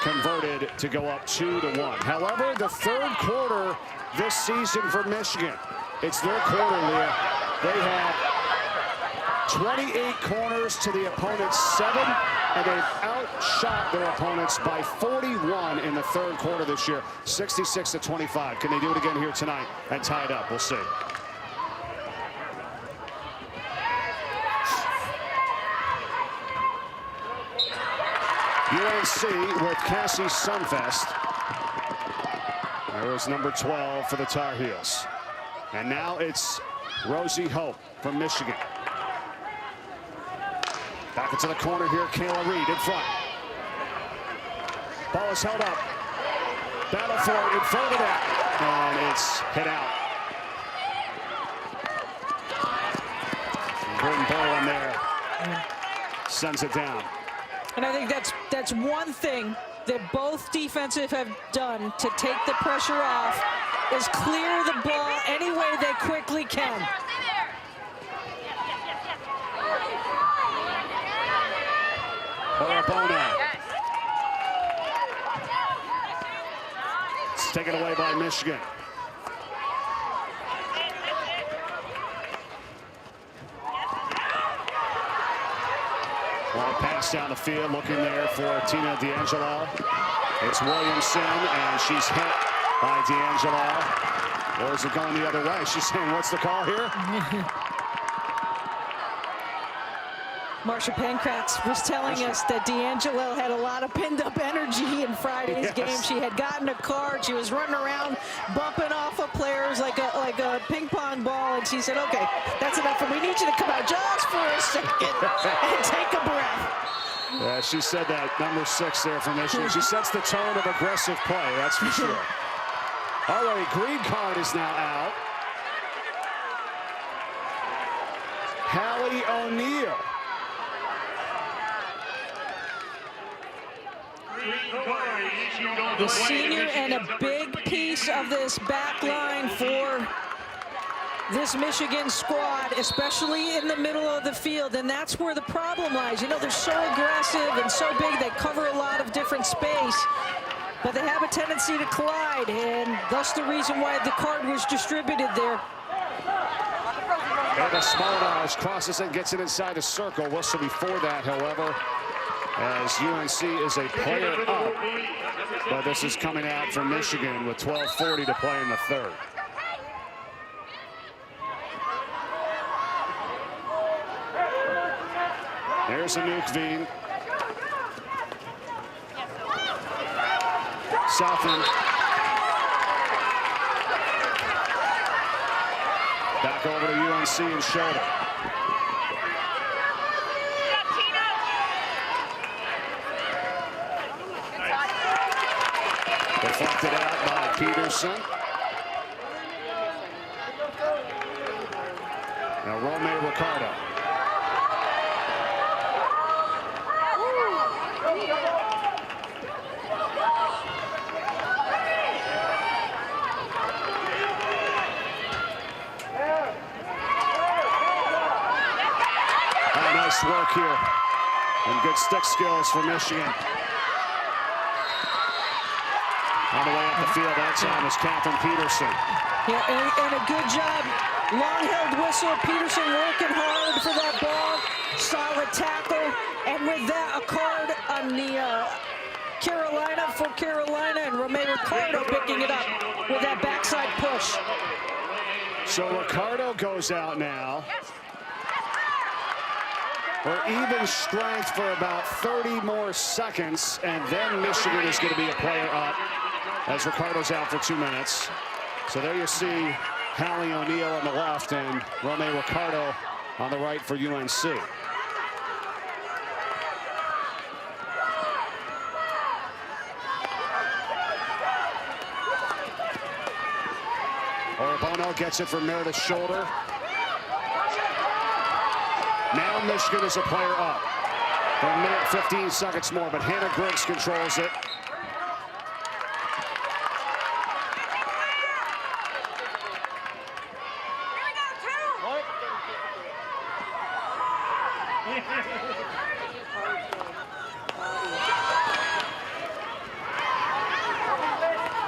Speaker 1: converted to go up 2-1. However, the third quarter this season for Michigan, it's their quarter, Leah. They have 28 corners to the opponent's 7, and they've outshot their opponents by 41 in the third quarter this year, 66-25. Can they do it again here tonight and tie it up? We'll see. UNC with Cassie Sunfest. There was number 12 for the Tar Heels. And now it's Rosie Hope from Michigan. Back into the corner here, Kayla Reed in front. Ball is held up. Battle for it in front of that. And it's hit out. Bryn Boylan there sends it down.
Speaker 2: And I think that's one thing that both defensive have done to take the pressure off is clear the ball any way they quickly can.
Speaker 1: Orbono. It's taken away by Michigan. Long pass down the field, looking there for Tina D'Angelo. It's Williamson, and she's hit by D'Angelo. Or is it going the other way? She's saying, what's the call here?
Speaker 2: Marsha Pankratz was telling us that D'Angelo had a lot of pinned-up energy in Friday's game. She had gotten a card. She was running around, bumping off of players like a ping-pong ball. And she said, okay, that's enough. And we need you to come out just for a second and take a breath.
Speaker 1: Yeah, she said that, number 6 there for Michigan. She sets the tone of aggressive play, that's for sure. All right, green card is now out. Hallie O'Neal.
Speaker 2: The senior and a big piece of this back line for this Michigan squad, especially in the middle of the field, and that's where the problem lies. You know, they're so aggressive and so big, they cover a lot of different space, but they have a tendency to collide, and that's the reason why the card was distributed there.
Speaker 1: Ava Smolarz crosses and gets it inside the circle. Whistle before that, however, as UNC is a player up, but this is coming out from Michigan with 12:40 to play in the third. There's a nuke Veen. Southland. Back over to UNC and Schroeder. Deflected out by Peterson. Now Romeo Ricardo. Nice work here and good stick skills for Michigan. On the way up the field that time is Catherine Peterson.
Speaker 2: Yeah, and a good job. Long-held whistle. Peterson working hard for that ball. Solid tackle. And with that, a card on the Carolina for Carolina, and Romeo Ricardo picking it up with that backside push.
Speaker 1: So Ricardo goes out now. Or even strength for about 30 more seconds, and then Michigan is going to be a player up as Ricardo's out for 2 minutes. So there you see Hallie O'Neal on the left and Romeo Ricardo on the right for UNC. Orbono gets it from Meredith's shoulder. Now Michigan is a player up. For a minute, 15 seconds more, but Hannah Griggs controls it.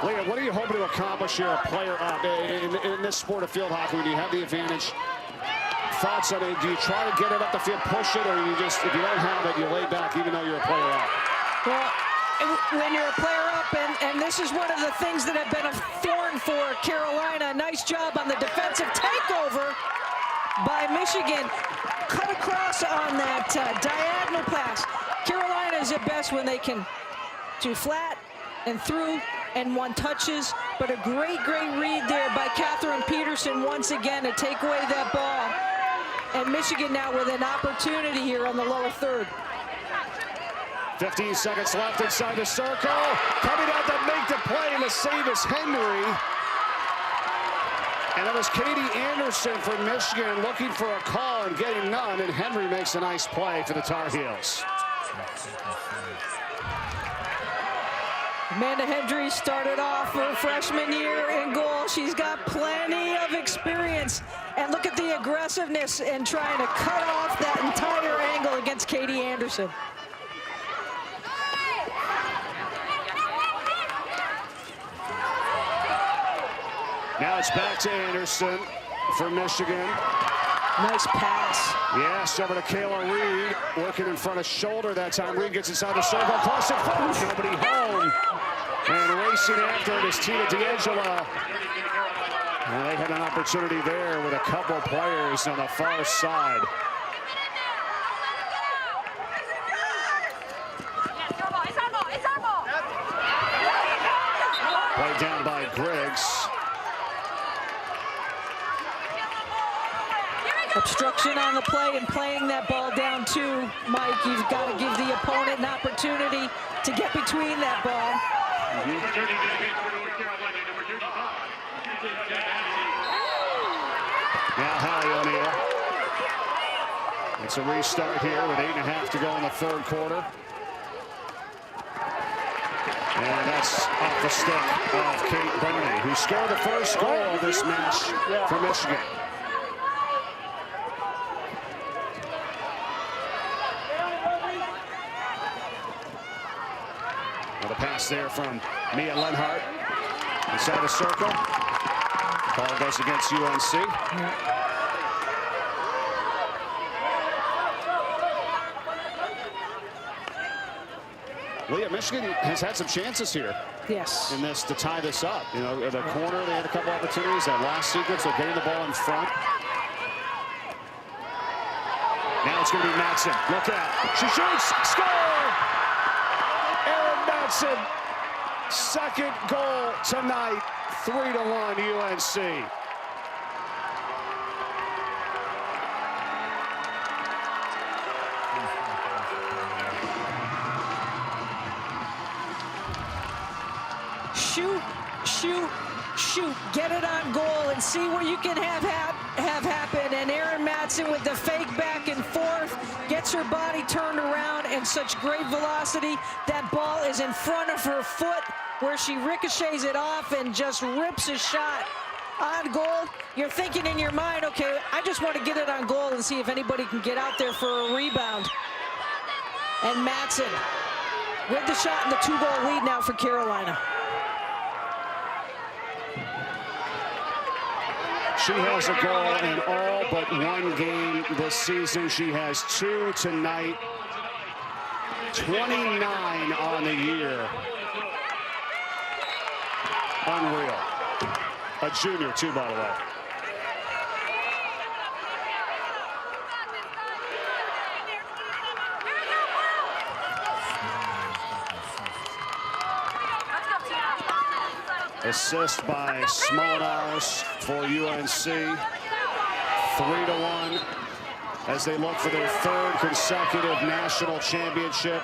Speaker 1: Leah, what are you hoping to accomplish here, a player up? In this sport of field hockey, when you have the advantage, thoughts on it? Do you try to get it up the field, push it, or you just, if you don't have it, you lay back even though you're a player up?
Speaker 2: Well, when you're a player up, and this is one of the things that have been a thorn for Carolina. Nice job on the defensive takeover by Michigan. Cut across on that diagonal pass. Carolina is at best when they can do flat and through and one touches, but a great read there by Catherine Peterson once again to take away that ball. And Michigan now with an opportunity here on the lower third.
Speaker 1: 15 seconds left inside the circle. Coming out to make the play, and the save is Henry. And that was Katie Anderson for Michigan looking for a call and getting none, and Henry makes a nice play for the Tar Heels.
Speaker 2: Amanda Hendry started off her freshman year in goal. She's got plenty of experience. And look at the aggressiveness in trying to cut off that entire angle against Katie Anderson.
Speaker 1: Now it's back to Anderson for Michigan.
Speaker 2: Nice pass.
Speaker 1: Yes, over to Kayla Reed, working in front of shoulder that time. Reed gets inside the circle, crossing, nobody home. And racing after it is Tina D'Angelo. And they had an opportunity there with a couple players on the far side. Played down by Griggs.
Speaker 2: Obstruction on the play and playing that ball down too, Mike. You've got to give the opponent an opportunity to get between that ball.
Speaker 1: Now Hallie O'Neal. It's a restart here with 8.5 to go in the third quarter. And that's off the stick of Kate Burney, who scored the first goal of this match for Michigan. Well, the pass there from Mia Lenhart inside the circle. Ball goes against UNC. Leah, Michigan has had some chances here.
Speaker 2: Yes.
Speaker 1: In this to tie this up. You know, the corner, they had a couple opportunities. That last sequence, they're getting the ball in front. Now it's going to be Madsen. Look out. She shoots. Score! Erin Madsen. Second goal tonight. 3-1 UNC.
Speaker 2: Shoot, shoot, shoot. Get it on goal and see what you can have happen. And Erin Madsen with the fake back and forth gets her body turned around and such great velocity. That ball is in front of her foot where she ricochets it off and just rips a shot on goal. You're thinking in your mind, okay, I just want to get it on goal and see if anybody can get out there for a rebound. And Madsen with the shot and the 2-goal lead now for Carolina.
Speaker 1: She has a goal in all but one game this season. She has 2 tonight. 29 on the year. Unreal. A junior, too, by the way. Assist by Smolnaris for UNC. 3-1 as they look for their third consecutive national championship.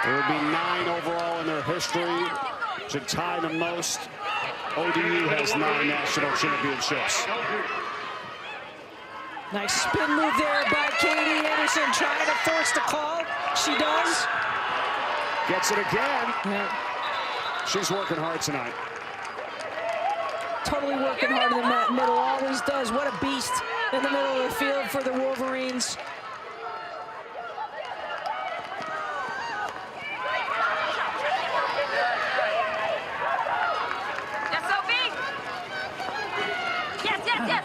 Speaker 1: It would be 9 overall in their history. Should tie the most. ODU has 9 national championships.
Speaker 2: Nice spin move there by Katie Anderson, trying to force the call. She does.
Speaker 1: Gets it again.
Speaker 2: Yeah.
Speaker 1: She's working hard tonight.
Speaker 2: Totally working harder than that middle, always does. What a beast in the middle of the field for the Wolverines.
Speaker 3: Yes, OB. Yes, yes, yes.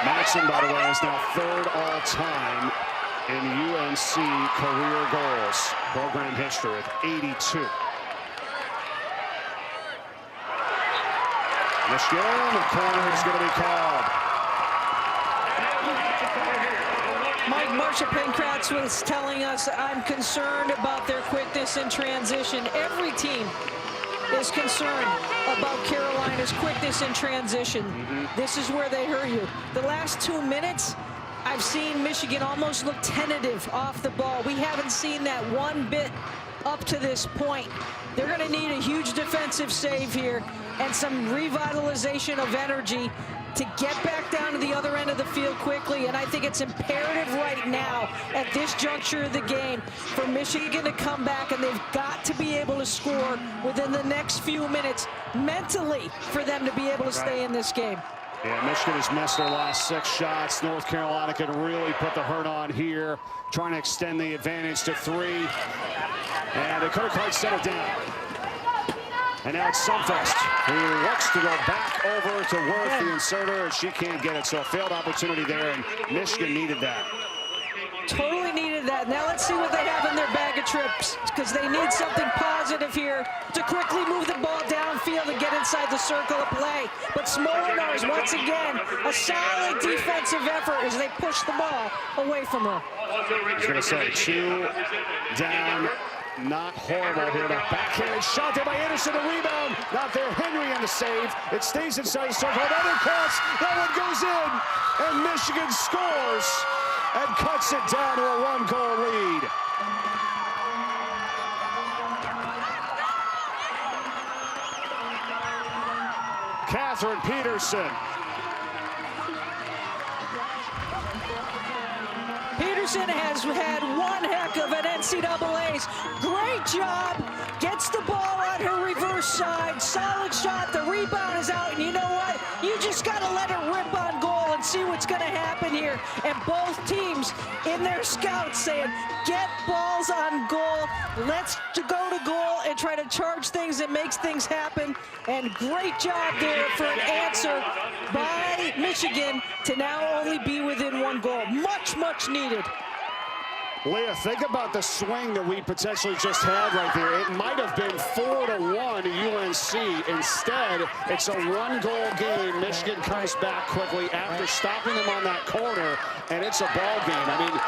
Speaker 1: Madsen, by the way, is now 3rd all-time in UNC career goals. Program history with 82. Michigan, the corner is going to be called.
Speaker 2: Mike Marcia Pankratz was telling us, I'm concerned about their quickness in transition. Every team is concerned about Carolina's quickness in transition. This is where they hurt you. The last 2 minutes, I've seen Michigan almost look tentative off the ball. We haven't seen that one bit up to this point. They're going to need a huge defensive save here and some revitalization of energy to get back down to the other end of the field quickly. And I think it's imperative right now at this juncture of the game for Michigan to come back, and they've got to be able to score within the next few minutes mentally for them to be able to stay in this game.
Speaker 1: Yeah, Michigan has missed their last 6 shots. North Carolina can really put the hurt on here, trying to extend the advantage to 3. And they couldn't quite set it down. And now it's Sunfest, who looks to go back over to Worth, the inserter, and she can't get it. So a failed opportunity there, and Michigan needed that.
Speaker 2: Totally needed that. Now let's see what they have in their bag of trips because they need something positive here to quickly move the ball downfield and get inside the circle of play. But Molinars, once again, a solid defensive effort as they push the ball away from her.
Speaker 1: I was going to say 2 down. Not horrible here. The backhand shot there by Anderson. The rebound. Not there. Henry on the save. It stays inside the circle. Another cross. That one goes in. And Michigan scores and cuts it down to a 1-goal lead. Catherine Peterson.
Speaker 2: Peterson has had one heck of an NCAA's. Great job. Gets the ball on her reverse side. Solid shot. The rebound is out. And you know what? You just got to let it rip on goal and see what's going to happen here. And both teams in their scouts saying, get balls on goal. Let's go to goal and try to charge things and makes things happen. And great job there for an answer by Michigan to now only be within 1 goal. Much, much needed.
Speaker 1: Leah, think about the swing that we potentially just had right there. It might have been 4-1 to UNC. Instead, it's a 1-goal game. Michigan comes back quickly after stopping them on that corner, and it's a ball game. I mean,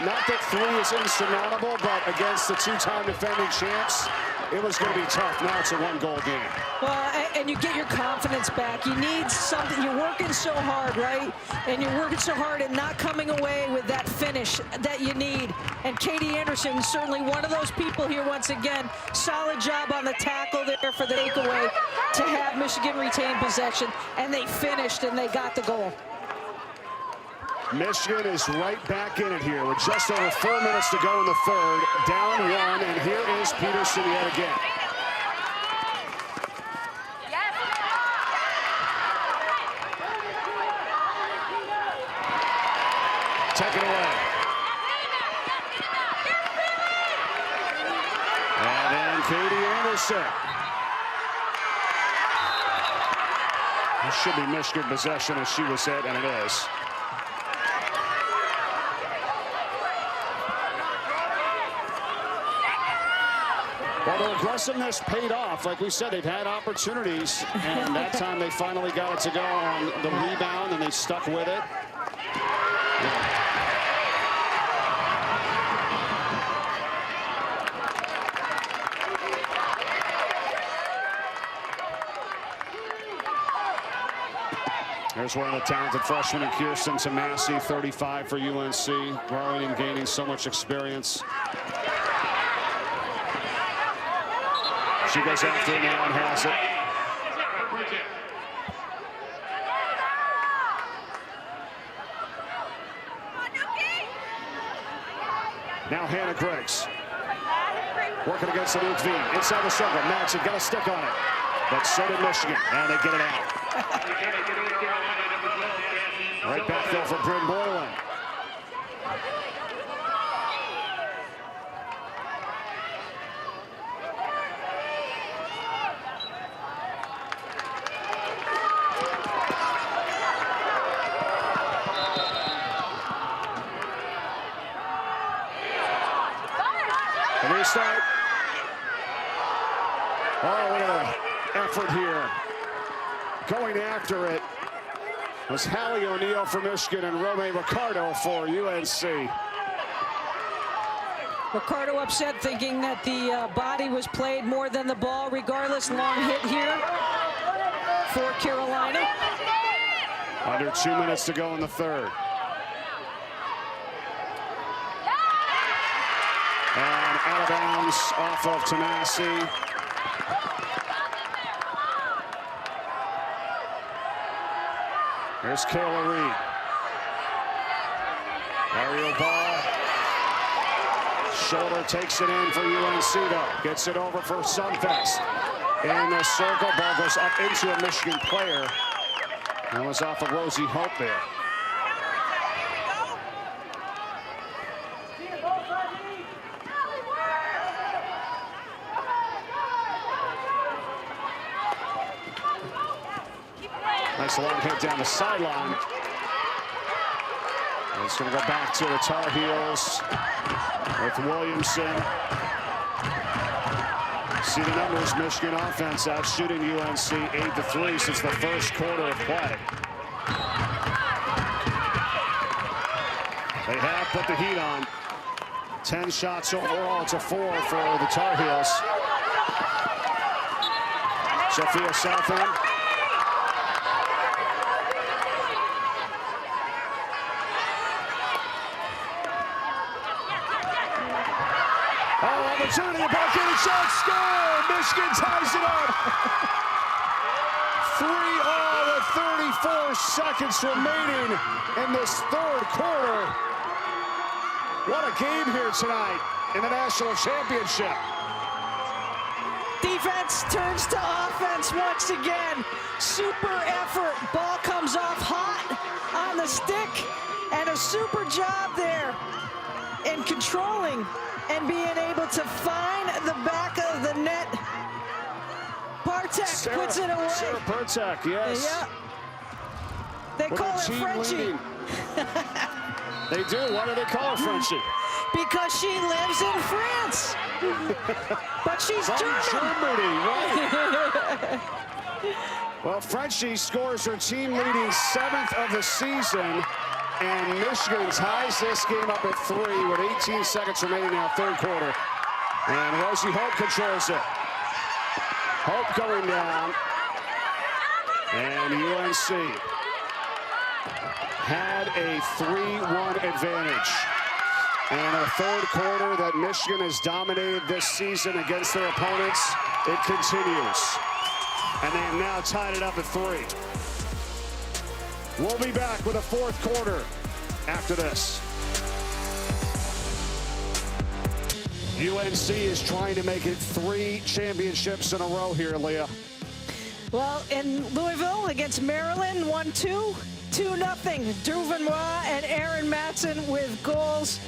Speaker 1: not that 3 is insurmountable, but against the 2-time defending champs, it was going to be tough. Now it's a 1-goal game.
Speaker 2: Well, and you get your confidence back. You need something. You're working so hard, right? And you're working so hard and not coming away with that finish that you need. And Katie Anderson, certainly one of those people here once again. Solid job on the tackle there for the takeaway to have Michigan retain possession. And they finished and they got the goal.
Speaker 1: Michigan is right back in it here with just over 4 minutes to go in the third. Down 1, and here is Peterson yet again. Take it away. And then Katie Anderson. This should be Michigan possession, as she was said, and it is. Well, their aggressiveness paid off. Like we said, they've had opportunities, and that time they finally got it to go on the rebound, and they stuck with it. There's one of the talented freshmen in Kirsten Tomasi, 35 for UNC, growing and gaining so much experience. She goes after it now and has it. Now Hannah Griggs working against the Luke V. Inside the circle. Madsen got a stick on it. But so did Michigan. And they get it out. Right back there for Bryn Boylan. The restart. Oh, what an effort here. Going after it was Hallie O'Neill for Michigan and Rome Ricardo for UNC.
Speaker 2: Ricardo upset, thinking that the body was played more than the ball. Regardless, long hit here for Carolina.
Speaker 1: Under 2 minutes to go in the third. And out of bounds off of Tomasi. Here's Kayla Reed. Aerial ball. Shoulder takes it in for UNC though. Gets it over for Sunfest. In the circle, ball goes up into a Michigan player. That was off of Rosie Hope there. Nice long hit down the sideline. It's going to go back to the Tar Heels with Williamson. See the numbers. Michigan offense out shooting UNC 8-3 since the first quarter of play. They have put the heat on. 10 shots overall to 4 for the Tar Heels. Sophia Southend. Opportunity, the ball getting shot, score! Michigan ties it up. 3-all with 34 seconds remaining in this third quarter. What a game here tonight in the national championship.
Speaker 2: Defense turns to offense once again. Super effort. Ball comes off hot on the stick, and a super job there in controlling and being able to find the back of the net. Partek puts it away.
Speaker 1: Sarah Partek, yes.
Speaker 2: Yeah. They call it Frenchie.
Speaker 1: They do. Why do they call her Frenchie?
Speaker 2: Because she lives in France. But she's German.
Speaker 1: Germany, right? Well, Frenchie scores her team-leading 7th of the season. And Michigan ties this game up at 3 with 18 seconds remaining in the third quarter. And Rosie Hope controls it. Hope going down. And UNC had a 3-1 advantage. And a third quarter that Michigan has dominated this season against their opponents, it continues. And they have now tied it up at 3. We'll be back with a fourth quarter after this. UNC is trying to make it 3 championships in a row here, Leah.
Speaker 2: Well, in Louisville against Maryland, 1-2, 2-0. Drew Vanois and Aaron Matson with goals,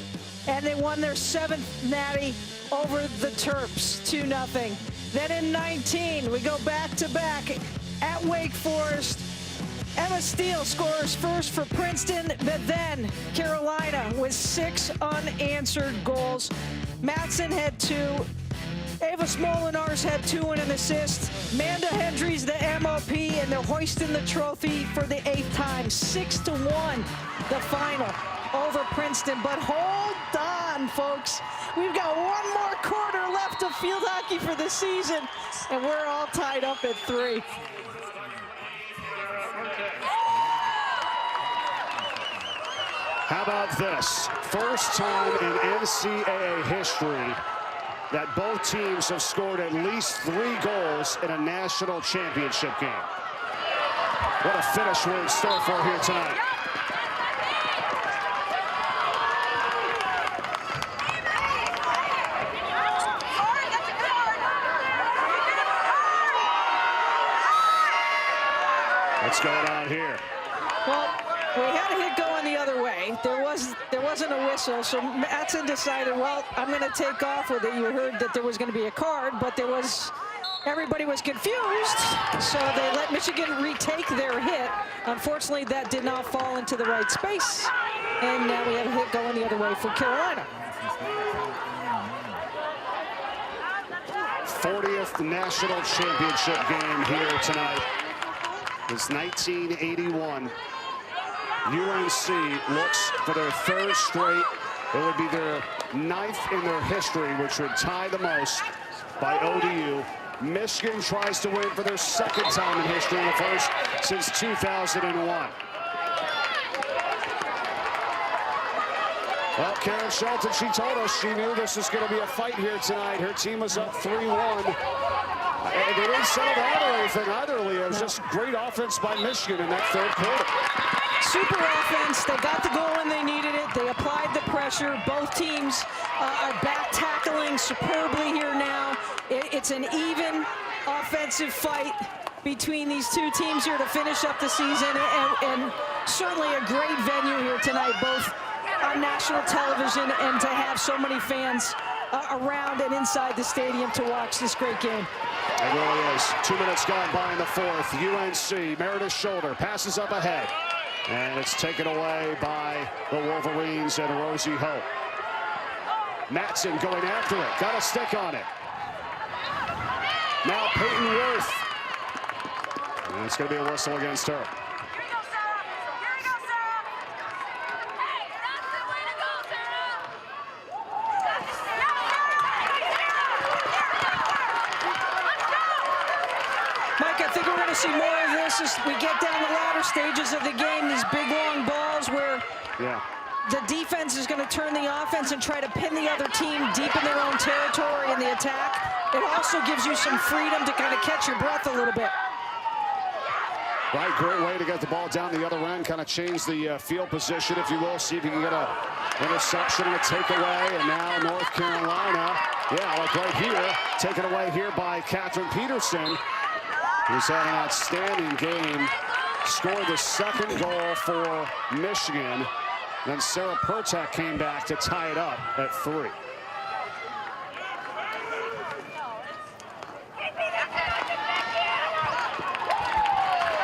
Speaker 2: and they won their 7th natty over the Terps, 2-0. Then in 19, we go back-to-back at Wake Forest. Emma Steele scores first for Princeton, but then Carolina with 6 unanswered goals. Matson had 2. Ava Smolinars had 2 and an assist. Amanda Hendry's the MOP, and they're hoisting the trophy for the 8th time. 6-1, the final over Princeton. But hold on, folks. We've got 1 more quarter left of field hockey for the season, and we're all tied up at 3.
Speaker 1: How about this? First time in NCAA history that both teams have scored at least 3 goals in a national championship game. What a finish we're in store for here tonight. What's going on here?
Speaker 2: Well, we had a hit going the other way. There wasn't a whistle, so Matson decided, well, I'm going to take off with it. You heard that there was going to be a card, but everybody was confused, so they let Michigan retake their hit. Unfortunately, that did not fall into the right space, and now we have a hit going the other way for Carolina.
Speaker 1: 40th national championship game here tonight. It's 1981. UNC looks for their 3rd straight. It would be their 9th in their history, which would tie the most by ODU. Michigan tries to win for their 2nd time in history, the first since 2001. Well, Karen Shelton, she told us she knew this was going to be a fight here tonight. Her team was up 3-1. And they didn't settle down or anything either, Leah. It was just great offense by Michigan in that 3rd quarter.
Speaker 2: Super offense. They got the goal when they needed it. They applied the pressure. Both teams are back tackling superbly here now. It's an even offensive fight between these 2 teams here to finish up the season, and certainly a great venue here tonight, both on national television and to have so many fans around and inside the stadium to watch this great game.
Speaker 1: It really is. 2 minutes gone by in the 4th. UNC, Meredith Shoulder passes up ahead. And it's taken away by the Wolverines and Rosie Hope. Matson going after it. Got a stick on it. Now Peyton Worth. And it's going to be a whistle against her.
Speaker 2: Mike, I think we're going to see more of this as we get down the latter stages of the game. These big, long balls where the defense is going to turn the offense and try to pin the other team deep in their own territory in the attack. It also gives you some freedom to kind of catch your breath a little bit.
Speaker 1: Right, great way to get the ball down the other end, kind of change the field position, if you will, see if you can get an interception and a takeaway. And now North Carolina, like right here, taken away here by Catherine Peterson, who's had an outstanding game, scored the second goal for Michigan. Then Sarah Pertak came back to tie it up at 3.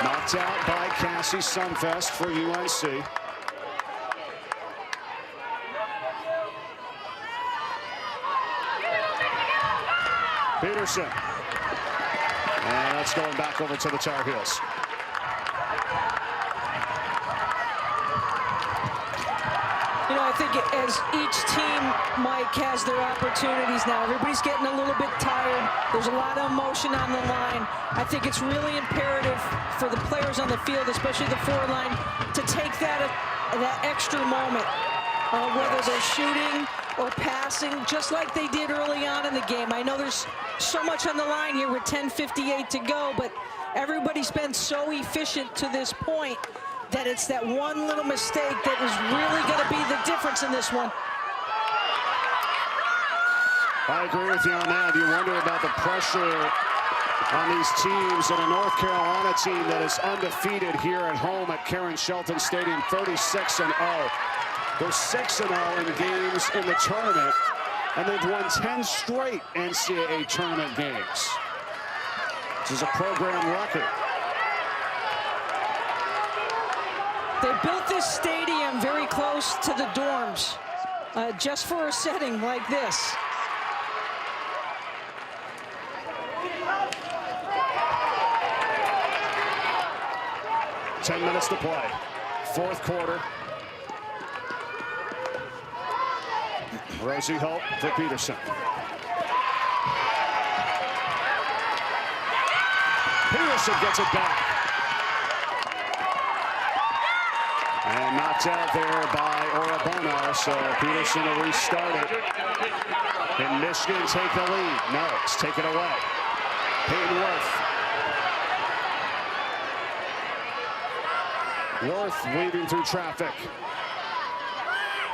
Speaker 1: Knocked out by Cassie Sunfest for UNC. Peterson. And that's going back over to the Tar Heels.
Speaker 2: You know, I think as each team, Mike, has their opportunities now, everybody's getting a little bit tired. There's a lot of emotion on the line. I think it's really imperative for the players on the field, especially the forward line, to take that extra moment, whether they're shooting or passing, just like they did early on in the game. I know there's so much on the line here with 10:58 to go, but everybody's been so efficient to this point that it's that one little mistake that is really going to be the difference in this one.
Speaker 1: I agree with you on that. You wonder about the pressure on these teams, and a North Carolina team that is undefeated here at home at Karen Shelton Stadium, 36-0. They're 6-0 in games in the tournament, and they've won 10 straight NCAA tournament games. This is a program record.
Speaker 2: They built this stadium very close to the dorms, just for a setting like this.
Speaker 1: Ten minutes to play. Fourth quarter. Rosie Hope for Peterson. Peterson gets it back. And knocked out there by Orabono, so Peterson will restart it. And Michigan take the lead. No, it's taken away. Peyton Worth weaving through traffic.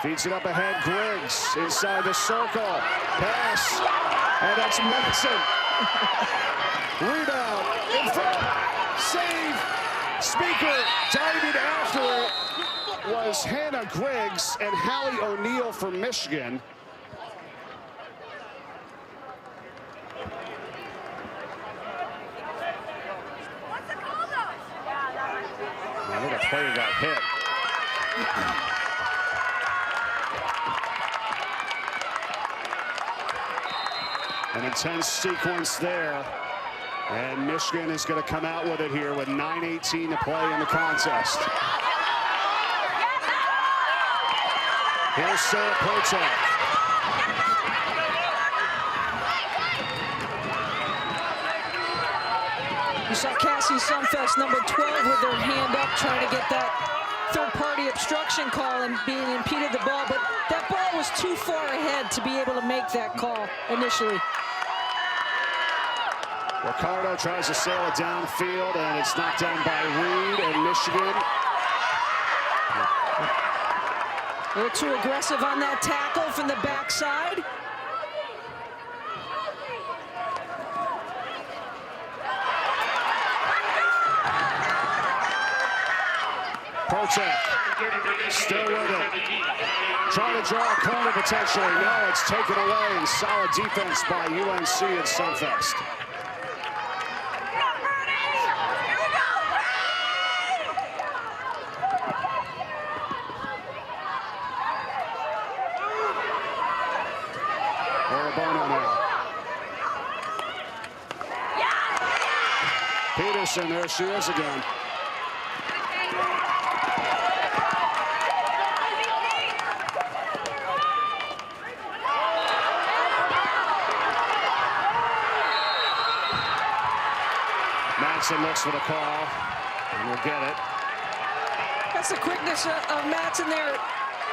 Speaker 1: Feeds it up ahead. Griggs inside the circle. Pass. And that's Matson. Rebound. In front. Save. Speaker diving after it was Hannah Griggs and Hallie O'Neill for Michigan. I think a player got hit. An intense sequence there. And Michigan is going to come out with it here with 9:18 to play in the contest. Here's Sarah Pertak.
Speaker 2: You saw Cassie Sunfest, number 12, with her hand up, trying to get that third-party obstruction call and being impeded the ball, but that ball was too far ahead to be able to make that call initially.
Speaker 1: Ricardo tries to sail it downfield, and it's knocked down by Reed, and Michigan.
Speaker 2: A little too aggressive on that tackle from the backside.
Speaker 1: Pertak still with it. Trying to draw a corner potentially. No, it's taken away, and solid defense by UNC at Sunfest. Orobono now. Peterson, there she is again. Matson looks for the call, and will get it.
Speaker 2: That's the quickness of Matson there,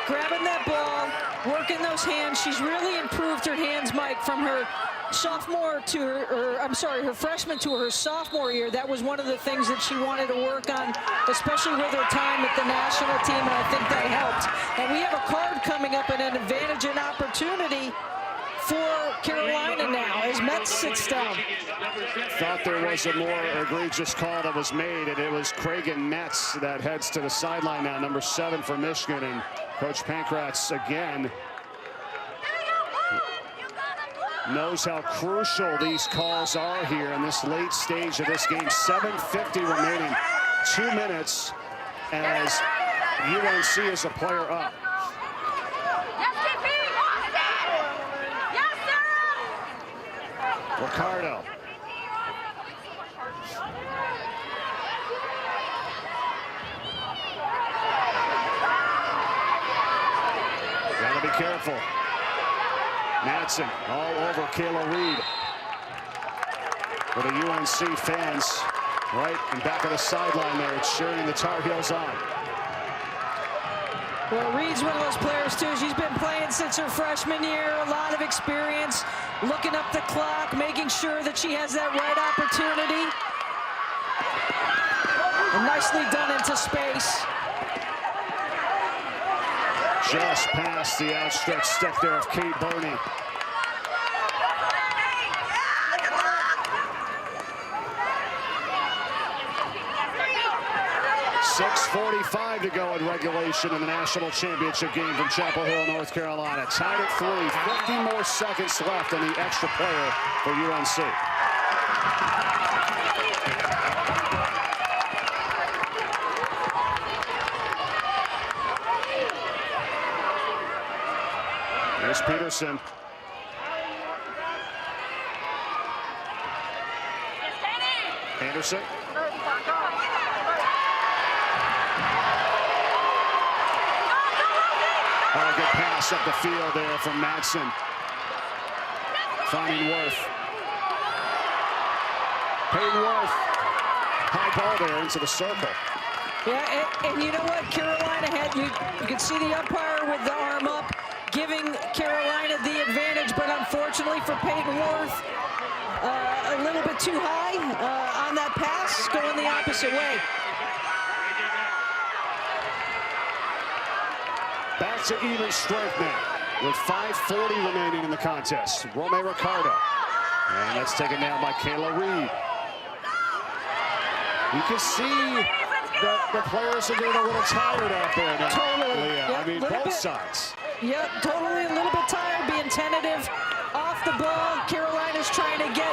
Speaker 2: grabbing that ball, working those hands. She's really improved her hands, Mike, from her sophomore to her freshman to her sophomore year. That was one of the things that she wanted to work on, especially with her time at the national team, and I think that helped. And we have a card coming up and an advantage and opportunity for Carolina now as Metz sits down.
Speaker 1: Thought there was a more egregious call that was made, and it was Cragen Metz that heads to the sideline now, number 7 for Michigan, and Coach Pankratz again knows how crucial these calls are here in this late stage of this game. 7:50 remaining, 2 minutes as UNC is a player up. Ricardo. Gotta be careful. Matson all over Kayla Reed. For the UNC fans, right in back of the sideline there, it's cheering the Tar Heels on.
Speaker 2: Well, Reed's one of those players, too. She's been playing since her freshman year, a lot of experience, looking up the clock, making sure that she has that right opportunity. And nicely done into space.
Speaker 1: Just past the outstretched stick there of Kate Burney. .6:45 to go in regulation in the national championship game from Chapel Hill, North Carolina. Tied at 3, 50 more seconds left on the extra player for UNC. There's Peterson. Anderson. Oh, good pass up the field there from Matson. Finding Worth. Peyton Worth. High ball there into the circle.
Speaker 2: Yeah, and you know what? Carolina had, you can see the umpire with the arm up, giving Carolina the advantage, but unfortunately for Peyton Worth, a little bit too high on that pass, going the opposite way.
Speaker 1: Back to even strength now with 5:40 remaining in the contest. Rome Ricardo. And that's taken down by Kayla Reed. You can see that the players are getting a little tired out there now.
Speaker 2: Totally.
Speaker 1: Yeah,
Speaker 2: Yep,
Speaker 1: I mean, both sides.
Speaker 2: Yep, totally a little bit tired, being tentative off the ball. Carolina's trying to get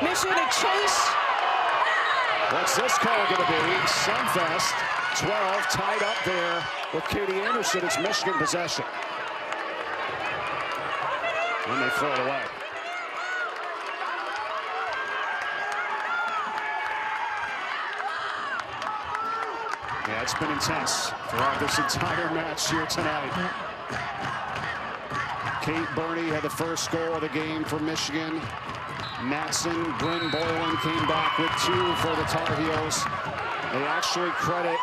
Speaker 2: Michigan to chase.
Speaker 1: What's this call going to be? Sunfest, 12, tied up there with Katie Anderson. It's Michigan possession. And they throw it away. Yeah, it's been intense throughout this entire match here tonight. Kate Burney had the first goal of the game for Michigan. Matson, Bryn Boylan came back with 2 for the Tar Heels. They actually credit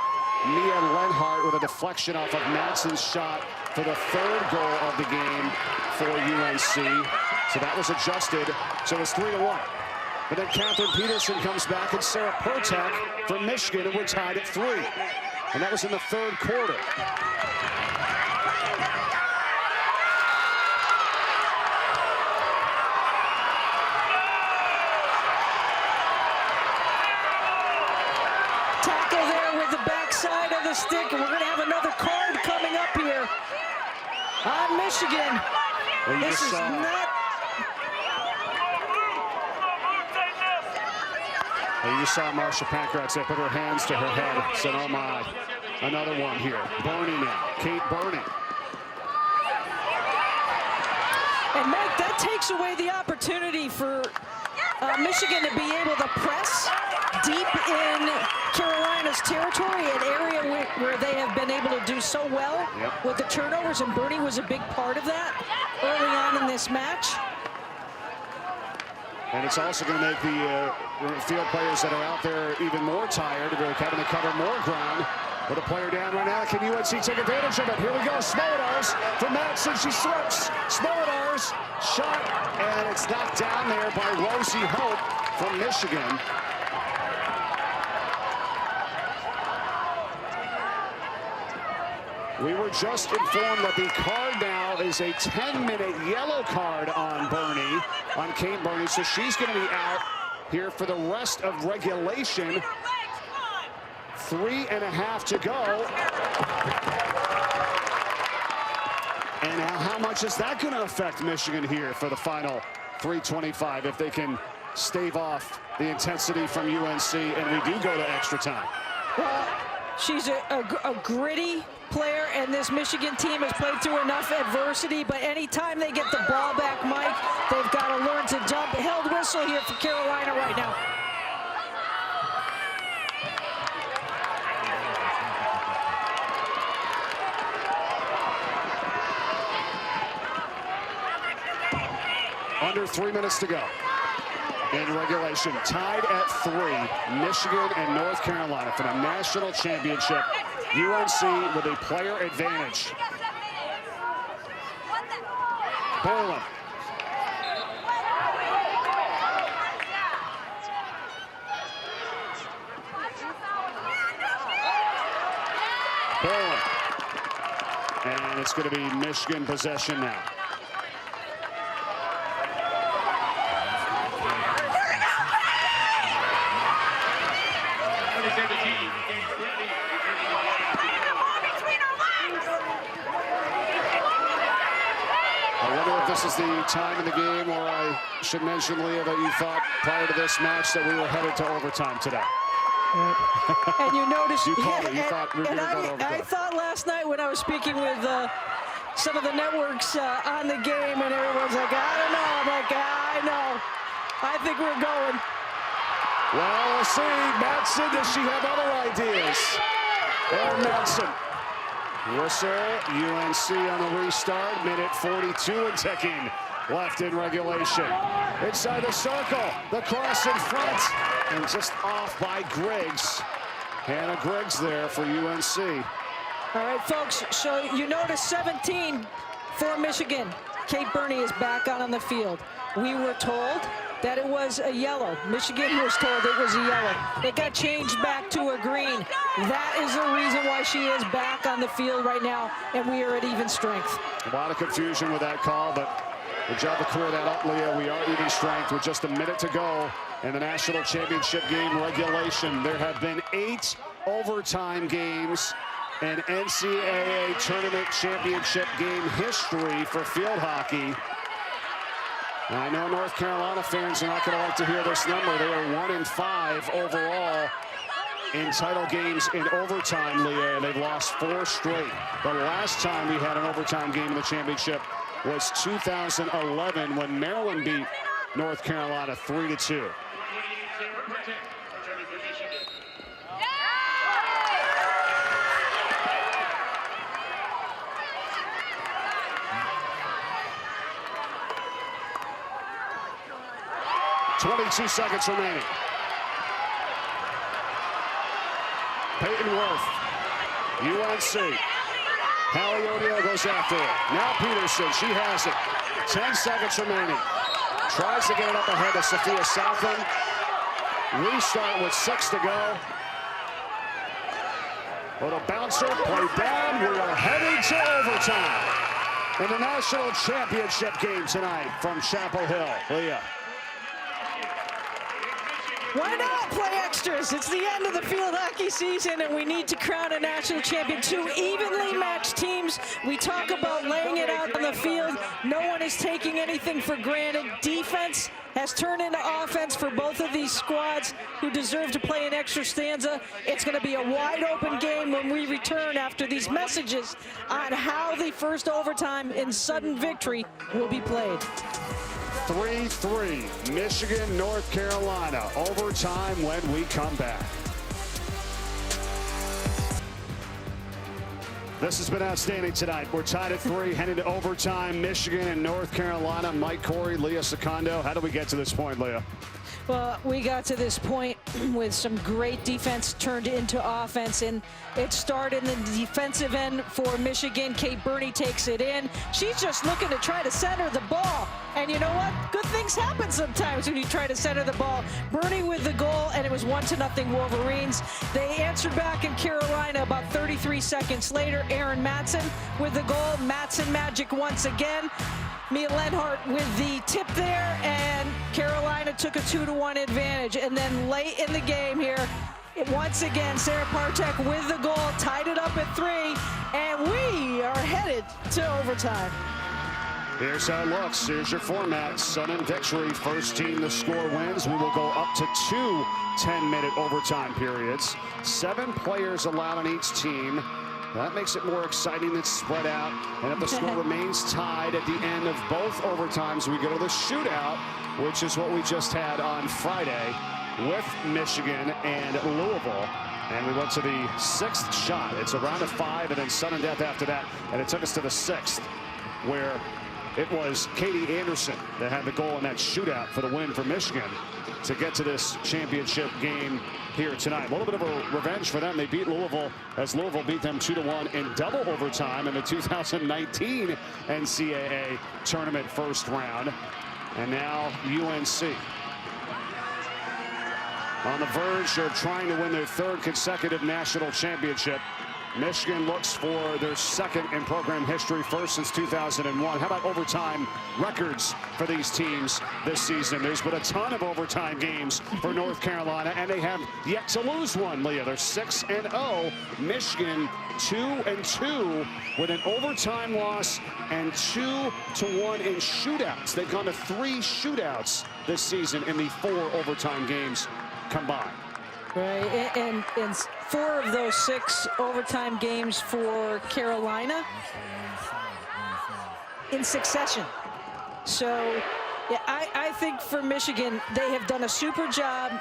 Speaker 1: Mia Lenhart with a deflection off of Matson's shot for the 3rd goal of the game for UNC. So that was adjusted, so it's 3-1. But then Catherine Peterson comes back and Sarah Pertek for Michigan, and we're tied at 3. And that was in the 3rd quarter.
Speaker 2: Tackle there with the backside of the stick, and we're going to have another card coming up here on Michigan.
Speaker 1: Well,
Speaker 2: this is not...
Speaker 1: You saw Marsha Pankratz put her hands to her head, said, oh my. Another one here. Burney now. Kate Burney.
Speaker 2: And Mike, that takes away the opportunity for Michigan to be able to press deep in Carolina's territory, an area where they have been able to do so well with the turnovers, and Bernie was a big part of that early on in this match.
Speaker 1: And it's also going to make the field players that are out there even more tired, having to cover more ground. With a player down right now, can UNC take advantage of it? Here we go, Smolodars from Madison, she slips. Smolodars, shot, and it's knocked down there by Rosie Hope from Michigan. We were just informed that the card now is a 10-minute yellow card on Bernie, on Kate Bernie, so she's going to be out here for the rest of regulation. 3.5 to go. And how much is that going to affect Michigan here for the final 3:25 if they can stave off the intensity from UNC and we do go to extra time?
Speaker 2: Well, she's a gritty player, and this Michigan team has played through enough adversity, but anytime they get the ball back, Mike, they've got to learn to jump. Held whistle here for Carolina right now.
Speaker 1: Under 3 minutes to go in regulation. Tied at 3, Michigan and North Carolina for the national championship. UNC with a player advantage. Boland. Boland. And it's going to be Michigan possession now. This is the time in the game where I should mention, Leah, that you thought prior to this match that we were headed to overtime today.
Speaker 2: And you noticed,
Speaker 1: you called it. You thought we were going to overtime.
Speaker 2: I thought last night when I was speaking with some of the networks on the game, and everyone's like, I don't know. I'm like, I know. I think we're going.
Speaker 1: Well, we'll see. Madsen, does she have other ideas? And Madsen. Whistle, UNC on the restart, minute 42 and ticking left in regulation. Inside the circle, the cross in front, and just off by Griggs. Hannah Griggs there for UNC.
Speaker 2: All right, folks, so you notice 17 for Michigan. Kate Bernie is back on the field. We were told that it was a yellow. Michigan was told it was a yellow. It got changed back to a green. That is the reason why she is back on the field right now, and we are at even strength.
Speaker 1: A lot of confusion with that call, but good job to clear that up, Leah. We are even strength with just a minute to go in the national championship game regulation. There have been 8 overtime games in NCAA tournament championship game history for field hockey. I know North Carolina fans are not going to like to hear this number. They are 1-5 overall in title games in overtime, Leah. They've lost 4 straight. The last time we had an overtime game in the championship was 2011 when Maryland beat North Carolina 3-2. 22 seconds remaining. Peyton Worth, UNC. Hallie O'Neill goes after it. Now Peterson, she has it. 10 seconds remaining. Tries to get it up ahead of Sophia Southland. Restart with 6 to go. Little bouncer, play down. We are heading to overtime in the national championship game tonight from Chapel Hill. Leah.
Speaker 2: Why not play extras? It's the end of the field hockey season, and we need to crown a national champion. Two evenly matched teams. We talk about laying it out on the field. No one is taking anything for granted. Defense has turned into offense for both of these squads who deserve to play an extra stanza. It's going to be a wide open game when we return after these messages on how the first overtime in sudden victory will be played.
Speaker 1: 3-3, Michigan, North Carolina. Overtime when we come back. This has been outstanding tonight. We're tied at 3, heading to overtime. Michigan and North Carolina. Mike Corey, Leah Secondo. How do we get to this point, Leah?
Speaker 2: Well, we got to this point with some great defense turned into offense, and it started in the defensive end for Michigan. Kate Burney takes it in. She's just looking to try to center the ball. And you know what? Good things happen sometimes when you try to center the ball. Burney with the goal, and it was 1-0 Wolverines. They answered back in Carolina about 33 seconds later. Aaron Matson with the goal. Matson magic once again. Mia Lenhart with the tip there, and Carolina took a 2-1 advantage. And then late in the game here, once again, Sarah Partek with the goal, tied it up at 3, and we are headed to overtime.
Speaker 1: Here's how it looks. Here's your format. Sudden victory. First team to score wins. We will go up to 2 10-minute overtime periods. 7 players allowed on each team. That makes it more exciting. It's spread out. And if the score remains tied at the end of both overtimes, we go to the shootout, which is what we just had on Friday with Michigan and Louisville. And we went to the 6th shot. It's a round of 5 and then sudden death after that. And it took us to the 6th, where it was Katie Anderson that had the goal in that shootout for the win for Michigan to get to this championship game here tonight. A little bit of a revenge for them. They beat Louisville as Louisville beat them 2-1 in double overtime in the 2019 NCAA tournament first round. And now UNC on the verge of trying to win their 3rd consecutive national championship. Michigan looks for their 2nd in program history, first since 2001. How about overtime records for these teams this season? There's been a ton of overtime games for North Carolina, and they have yet to lose one, Leah. They're 6-0. Michigan 2-2 with an overtime loss and 2-1 in shootouts. They've gone to 3 shootouts this season in the 4 overtime games combined.
Speaker 2: Right, and 4 of those 6 overtime games for Carolina in succession. So, yeah, I think for Michigan, they have done a super job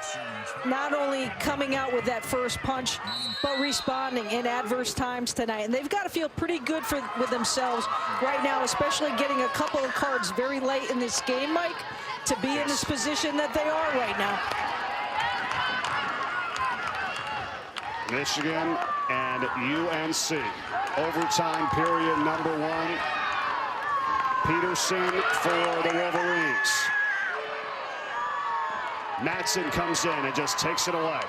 Speaker 2: not only coming out with that first punch, but responding in adverse times tonight. And they've got to feel pretty good with themselves right now, especially getting a couple of cards very late in this game, Mike, to be in this position that they are right now.
Speaker 1: Michigan and UNC. Overtime period number 1. Peterson for the Wolverines. Matson comes in and just takes it away.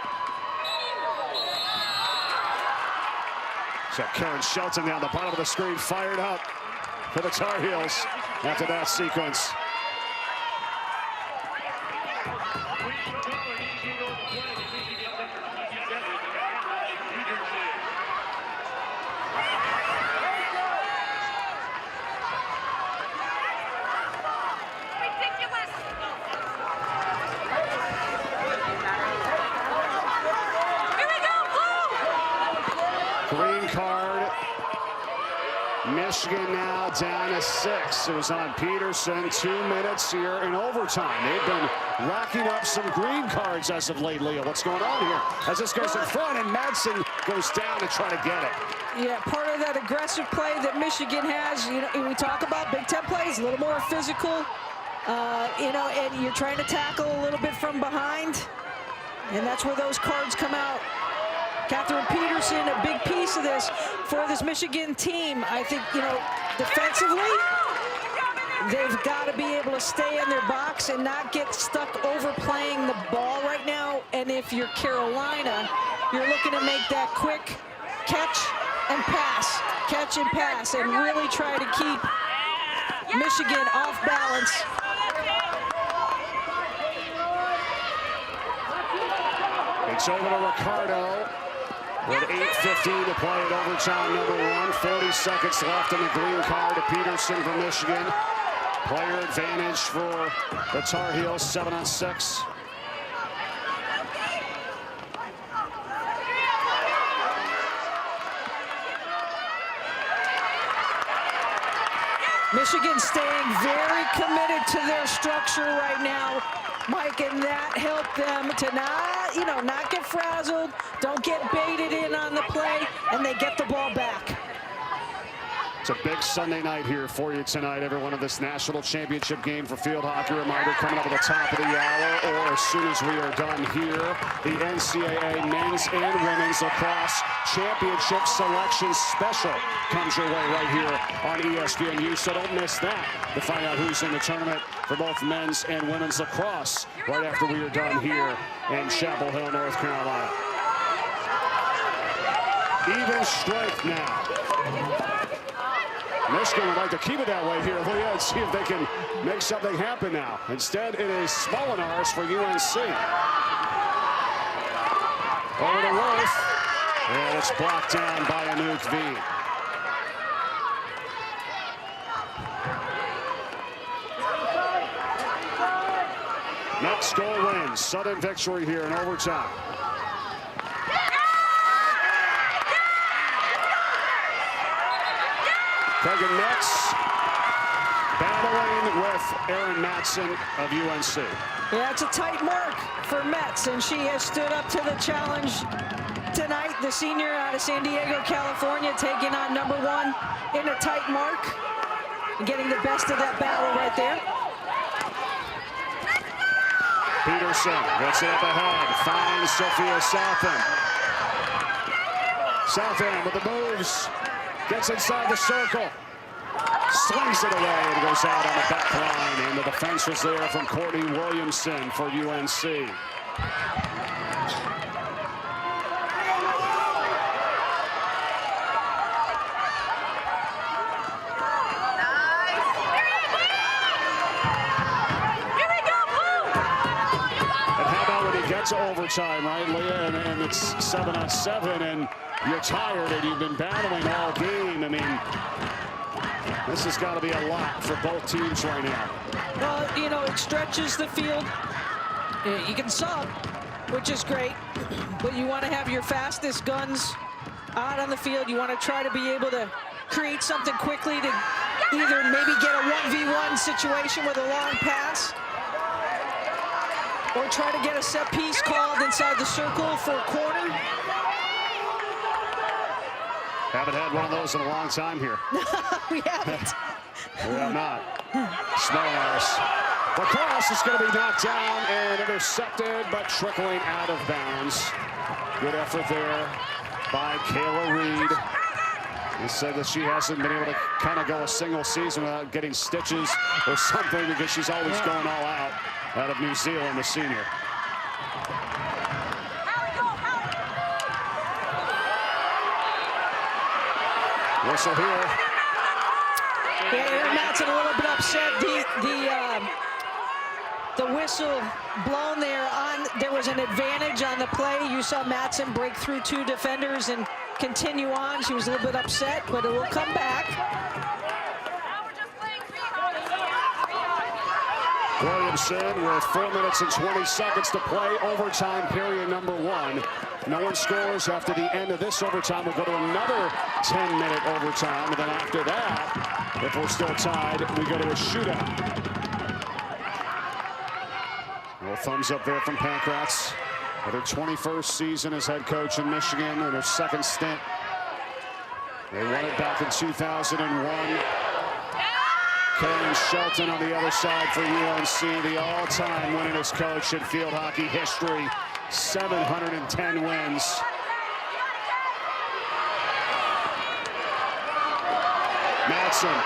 Speaker 1: So Karen Shelton down the bottom of the screen, fired up for the Tar Heels after that sequence. Green card. Michigan now down to 6. It was on Peterson. 2 minutes here in overtime. They've been racking up some green cards as of late, Leah. What's going on here? As this goes in front and Madsen goes down to try to get it.
Speaker 2: Yeah, part of that aggressive play that Michigan has, you know, we talk about Big Ten plays, a little more physical, you know, and you're trying to tackle a little bit from behind, and that's where those cards come out. Catherine Peterson, a big piece of this for this Michigan team. I think, you know, defensively, they've got to be able to stay in their box and not get stuck overplaying the ball right now. And if you're Carolina, you're looking to make that quick catch and pass, and really try to keep Michigan off balance.
Speaker 1: It's over to Ricardo with 8:15 to play at overtime number 1. 40 seconds left on the green card to Peterson from Michigan. Player advantage for the Tar Heels, 7-on-6.
Speaker 2: Michigan staying very committed to their structure right now, Mike, and that helped them to not get frazzled, don't get baited in on the play, and they get the ball back.
Speaker 1: It's a big Sunday night here for you tonight, everyone, of this national championship game for field hockey. Reminder coming up at the top of the hour, or as soon as we are done here, the NCAA men's and women's lacrosse championship selection special comes your way right here on ESPNU, so don't miss that to find out who's in the tournament for both men's and women's lacrosse right after we are done here in Chapel Hill, North Carolina. Even strength now. Michigan would like to keep it that way here, and see if they can make something happen now. Instead, it is Smolinars for UNC. Over to Wolf, and it's blocked down by Anouk V. Next goal wins. Sudden victory here in overtime. Kegan Metz battling with Erin Matson of UNC.
Speaker 2: Yeah, it's a tight mark for Metz, and she has stood up to the challenge tonight. The senior out of San Diego, California, taking on number 1 in a tight mark and getting the best of that battle right there.
Speaker 1: Peterson gets it up ahead, finds Sophia Southam. Southam with the moves. Gets inside the circle, slings it away, and goes out on the back line. And the defense was there from Courtney Williamson for UNC. And how about when he gets overtime, right, Leah? And it's 7-on-7, and you're tired and you've been battling all game. I mean, this has got to be a lot for both teams right now.
Speaker 2: Well, it stretches the field. You can sub, which is great, but you want to have your fastest guns out on the field. You want to try to be able to create something quickly to either maybe get a 1v1 situation with a long pass, or try to get a set piece called inside the circle for a corner.
Speaker 1: Haven't had one of those in a long time here.
Speaker 2: We haven't.
Speaker 1: We have not. Smolinars. The cross is going to be knocked down and intercepted, but trickling out of bounds. Good effort there by Kayla Reed. He said that she hasn't been able to kind of go a single season without getting stitches or something, because she's always going all out of New Zealand, the senior. Whistle here.
Speaker 2: Yeah, Erin Matson a little bit upset. The whistle blown there. There was an advantage on the play. You saw Matson break through 2 defenders and continue on. She was a little bit upset, but it will come back.
Speaker 1: Williamson with 4 minutes and 20 seconds to play. Overtime period number 1. No one scores after the end of this overtime. We'll go to another 10-minute overtime. And then after that, if we're still tied, we go to a shootout. Well, thumbs up there from Pankratz. Her 21st season as head coach in Michigan and her second stint. They won it back in 2001. Karen Shelton on the other side for UNC, the all-time winningest coach in field hockey history. 710 wins. Matson.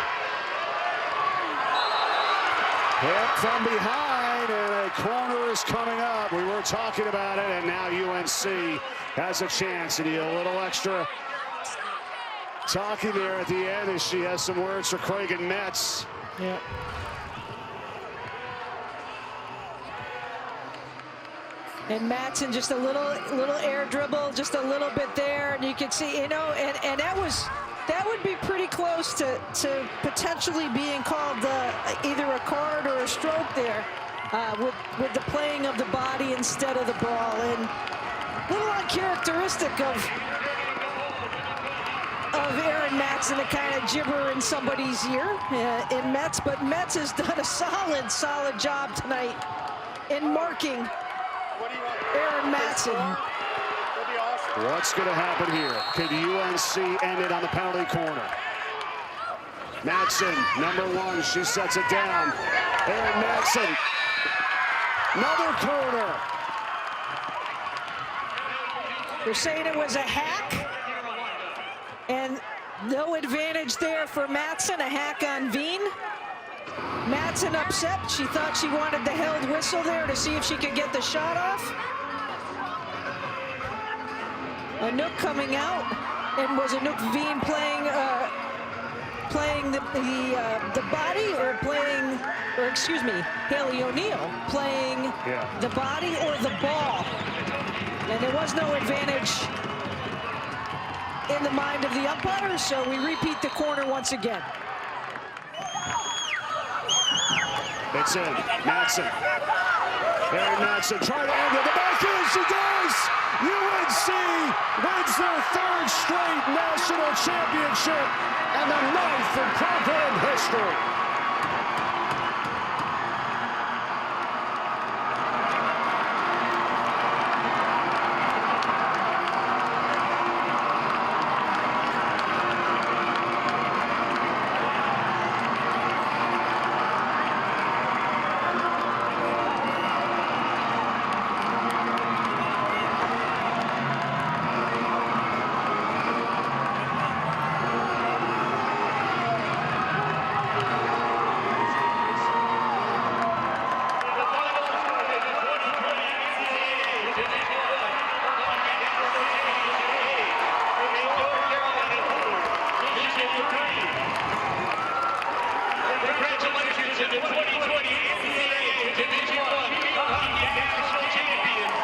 Speaker 1: Hit from behind, and a corner is coming up. We were talking about it, and now UNC has a chance. And a little extra talking there at the end as she has some words for Kegan Metz.
Speaker 2: Yeah. And Matson just a little air dribble, just a little bit there, and you can see, you know, and that would be pretty close to potentially being called either a card or a stroke there, with the playing of the body instead of the ball, and a little uncharacteristic of Aaron Matson to kind of gibber in somebody's ear in Metz, but Metz has done a solid job tonight in marking Aaron Matson.
Speaker 1: What's going to happen here? Can UNC end it on the penalty corner? Matson, #1, she sets it down. Aaron Matson, another corner.
Speaker 2: They're saying it was a hack, and no advantage there for Matson, a hack on Veen. Matson upset. She thought she wanted the held whistle there to see if she could get the shot off. Anouk coming out, and was Anouk Veen playing the body, or excuse me, Haley O'Neill playing the body or the ball? And there was no advantage in the mind of the umpire, so we repeat the corner once again.
Speaker 1: It's in. Matson. Aaron Matson trying to end it. The back in, she does! UNC wins their 3rd straight national championship and the 9th in program history.
Speaker 3: Congratulations to the 2020 NCAA Division I National Champions.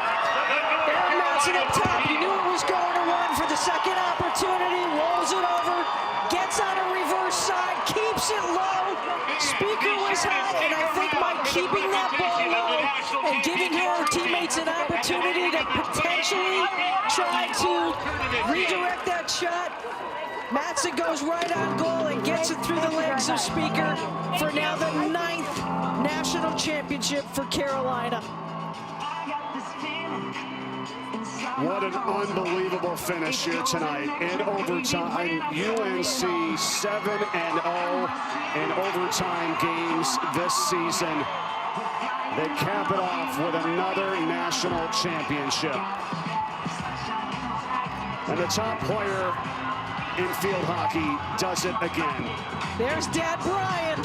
Speaker 2: Aaron Matson up top. He knew it was going to run for the second opportunity. Rolls it over. Gets on a reverse side. Keeps it low. Speaker was hot, and I think by keeping that ball low and giving her teammates an opportunity to potentially try to redirect that shot, Matson goes right on goal and gets it through the legs of Speaker for now the 9th national championship for Carolina.
Speaker 1: What an unbelievable finish here tonight in overtime. UNC 7-0 in overtime games this season. They cap it off with another national championship. And the top player in field hockey does it again.
Speaker 2: There's Dad Brian.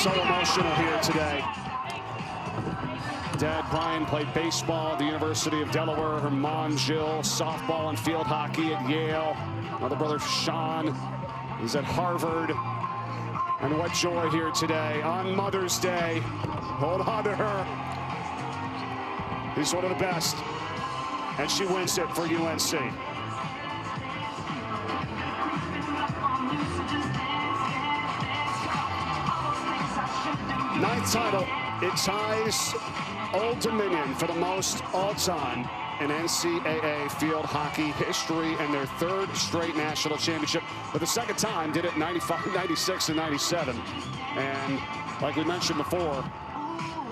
Speaker 1: So emotional here today. Dad Brian played baseball at the University of Delaware. Her mom Jill, softball and field hockey at Yale. Another brother Sean is at Harvard. And what joy here today on Mother's Day. Hold on to her. He's one of the best, and she wins it for UNC. Ninth title, it ties Old Dominion for the most all-time in NCAA field hockey history and their 3rd straight national championship. But the second time did it 95, 96, and 97. And like we mentioned before,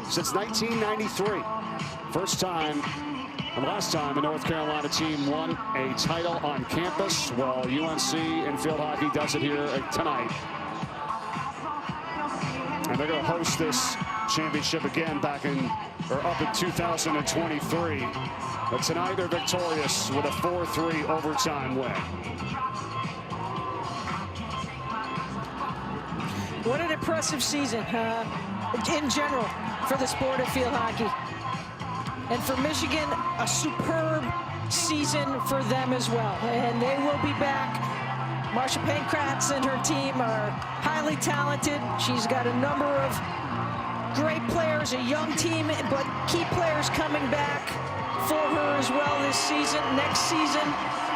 Speaker 1: since 1993, first time and last time a North Carolina team won a title on campus. Well, UNC in field hockey does it here tonight. And they're going to host this championship again up in 2023. But tonight they're victorious with a 4-3 overtime win.
Speaker 2: What an impressive season in general for the sport of field hockey. And for Michigan, a superb season for them as well. And they will be back Marsha Pankratz and her team are highly talented. She's got a number of great players, a young team, but key players coming back for her as well this season. Next season,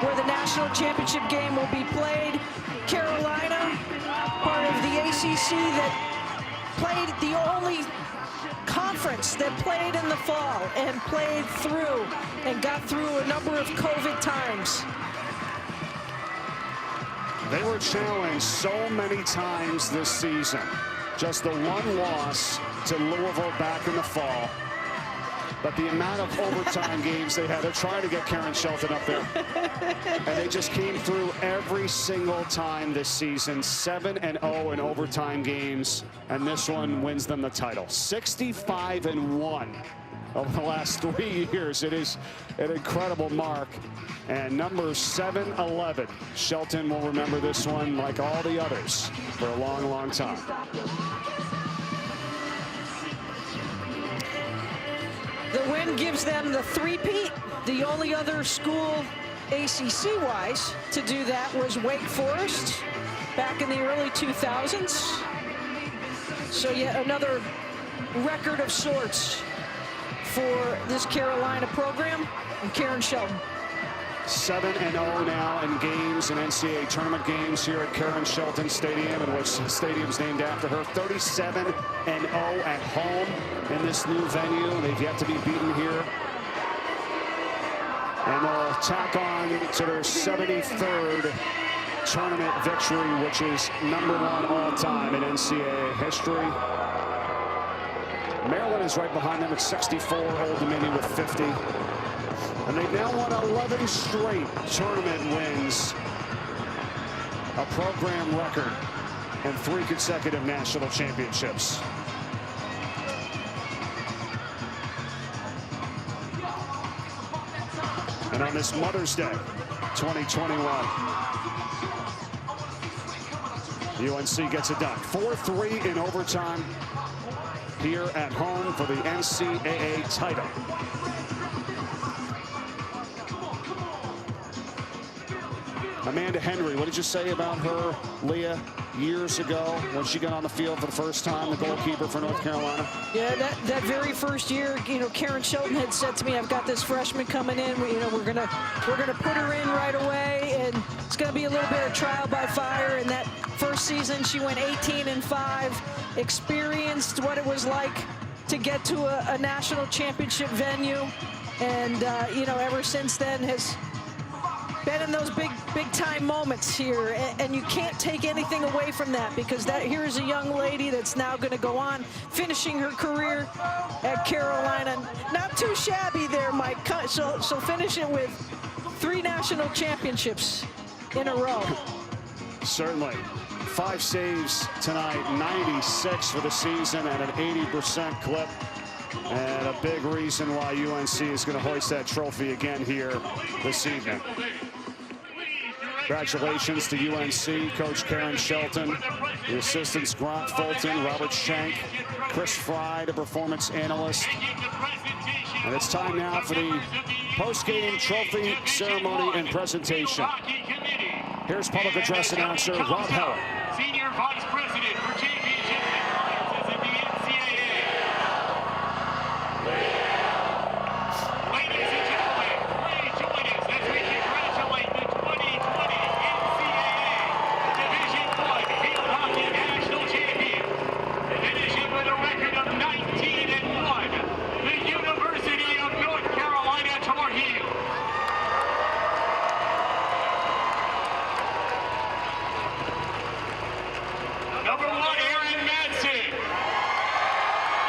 Speaker 2: where the national championship game will be played. Carolina, part of the ACC that played the only conference that played in the fall and played through and got through a number of COVID times.
Speaker 1: They were challenged so many times this season. Just the one loss to Louisville back in the fall. But the amount of overtime games they had, they're trying to get Karen Shelton up there. And they just came through every single time this season. 7-0 in overtime games. And this one wins them the title. 65-1 over the last 3 years. It is an incredible mark. And number 7-11. Shelton will remember this one like all the others for a long, long time.
Speaker 2: The win gives them the three-peat. The only other school ACC-wise to do that was Wake Forest back in the early 2000s. So yet another record of sorts for this Carolina program and Karen Shelton.
Speaker 1: 7-0 now in games, in NCAA tournament games here at Karen Shelton Stadium, in which the stadium's named after her. 37-0 at home in this new venue. They've yet to be beaten here. And they'll tack on to their 73rd tournament victory, which is #1 all-time in NCAA history. Maryland is right behind them at 64, Old Dominion with 50. And they've now won 11 straight tournament wins, a program record, and 3 consecutive national championships. And on this Mother's Day, 2021, UNC gets it done. 4-3 in overtime here at home for the NCAA title. Amanda Henry, what did you say about her, Leah, years ago when she got on the field for the first time, the goalkeeper for North Carolina?
Speaker 2: Yeah, that very first year, you know, Karen Shelton had said to me, "I've got this freshman coming in. We're gonna put her in right away, and it's gonna be a little bit of trial by fire." And that first season, she went 18-5, experienced what it was like to get to a national championship venue, and you know, ever since then has been in those big time moments here, and you can't take anything away from that, because here's a young lady that's now going to go on finishing her career at Carolina. Not too shabby there, Mike. So finish it with 3 national championships in a row. Certainly.
Speaker 1: 5 saves tonight, 96 for the season at an 80% clip. And a big reason why UNC is going to hoist that trophy again here this evening. Congratulations to UNC, Coach Karen Shelton, the assistants Grant Fulton, Robert Schenk, Chris Fry, the performance analyst. And it's time now for the post-game trophy ceremony and presentation. Here's public address announcer Rob Heller.
Speaker 3: Senior Vice President for Championship Alliances in the NCAA. Ladies and gentlemen, please join us as we congratulate the 2020 NCAA Division I Field Hockey National Champion. Finishing with a record of 19-1, the University of North Carolina Tar Heels. Number 1, Aaron Madsen.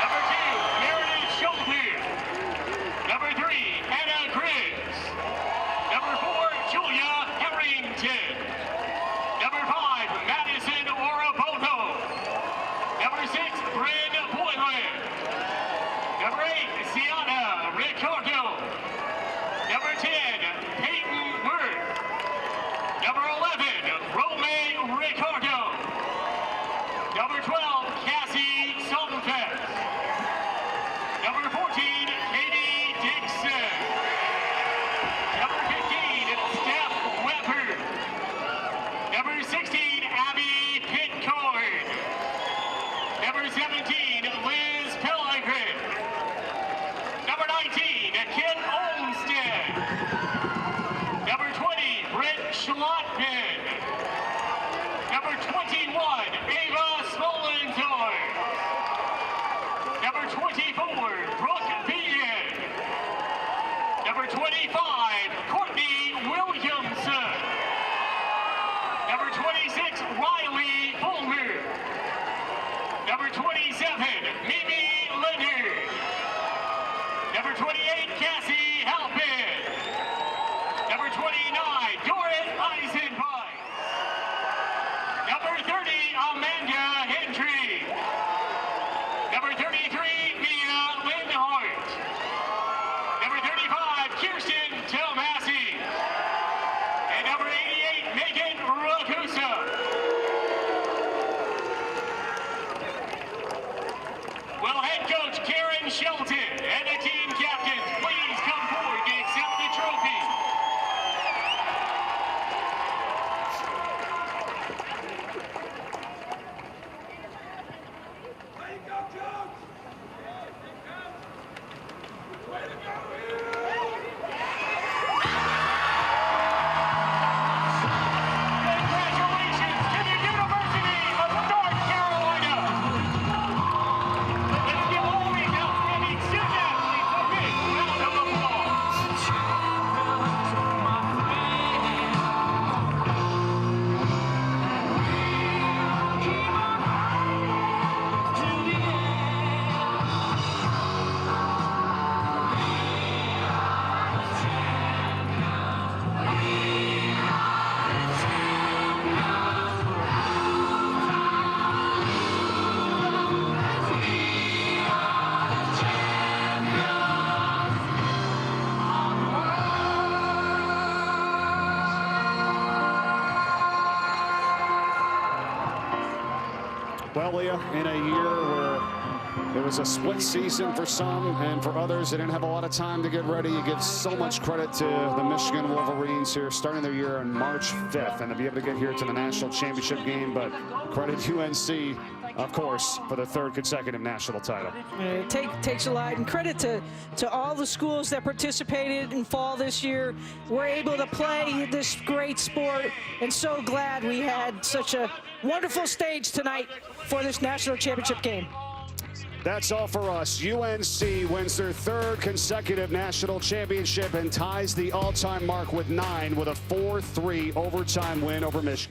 Speaker 3: Number 2, Meredith Schulte. Number 3, Anna Griggs. Number 4, Julia Harrington. Number 5, Madison Oroboto. Number 6, Bryn Boylan. Number 8, Sienna Ricardo. Number 10, Peyton Worth. Number 11, Romain Ricardo. Number 12, Cassie Soldenfest. Number 14, Katie Dixon. Number 15, Steph Weber. Number 21, Ava Smolentor. Number 24, Brooke Bean. Number 25, Courtney Williamson. Number 26, Riley Fulmer. Number 27, Mimi Leonard. Number 28, Cassie Halpin. Number 29, Doris Eisenbein. Number 30, Amanda Hendry. Number 33, Mia Lindhart. Number 35, Kirsten Tomasi. And number 88, Megan Ragusa. Will head coach Karen Shelton and the team captains please come forward to accept the trophy. Congratulations to the University of North Carolina. Let's give all these outstanding student athletes a big round of applause.
Speaker 1: Well, Leah, in a year where it was a split season for some and for others, they didn't have a lot of time to get ready. You give so much credit to the Michigan Wolverines here, starting their year on March 5th, and to be able to get here to the national championship game. But credit UNC, of course, for the third consecutive national title.
Speaker 2: It takes a lot, and credit to all the schools that participated in fall this year. We're able to play this great sport, and so glad we had such a wonderful stage tonight for this national championship game.
Speaker 1: That's all for us. UNC wins their third consecutive national championship and ties the all-time mark with 9 with a 4-3 overtime win over Michigan.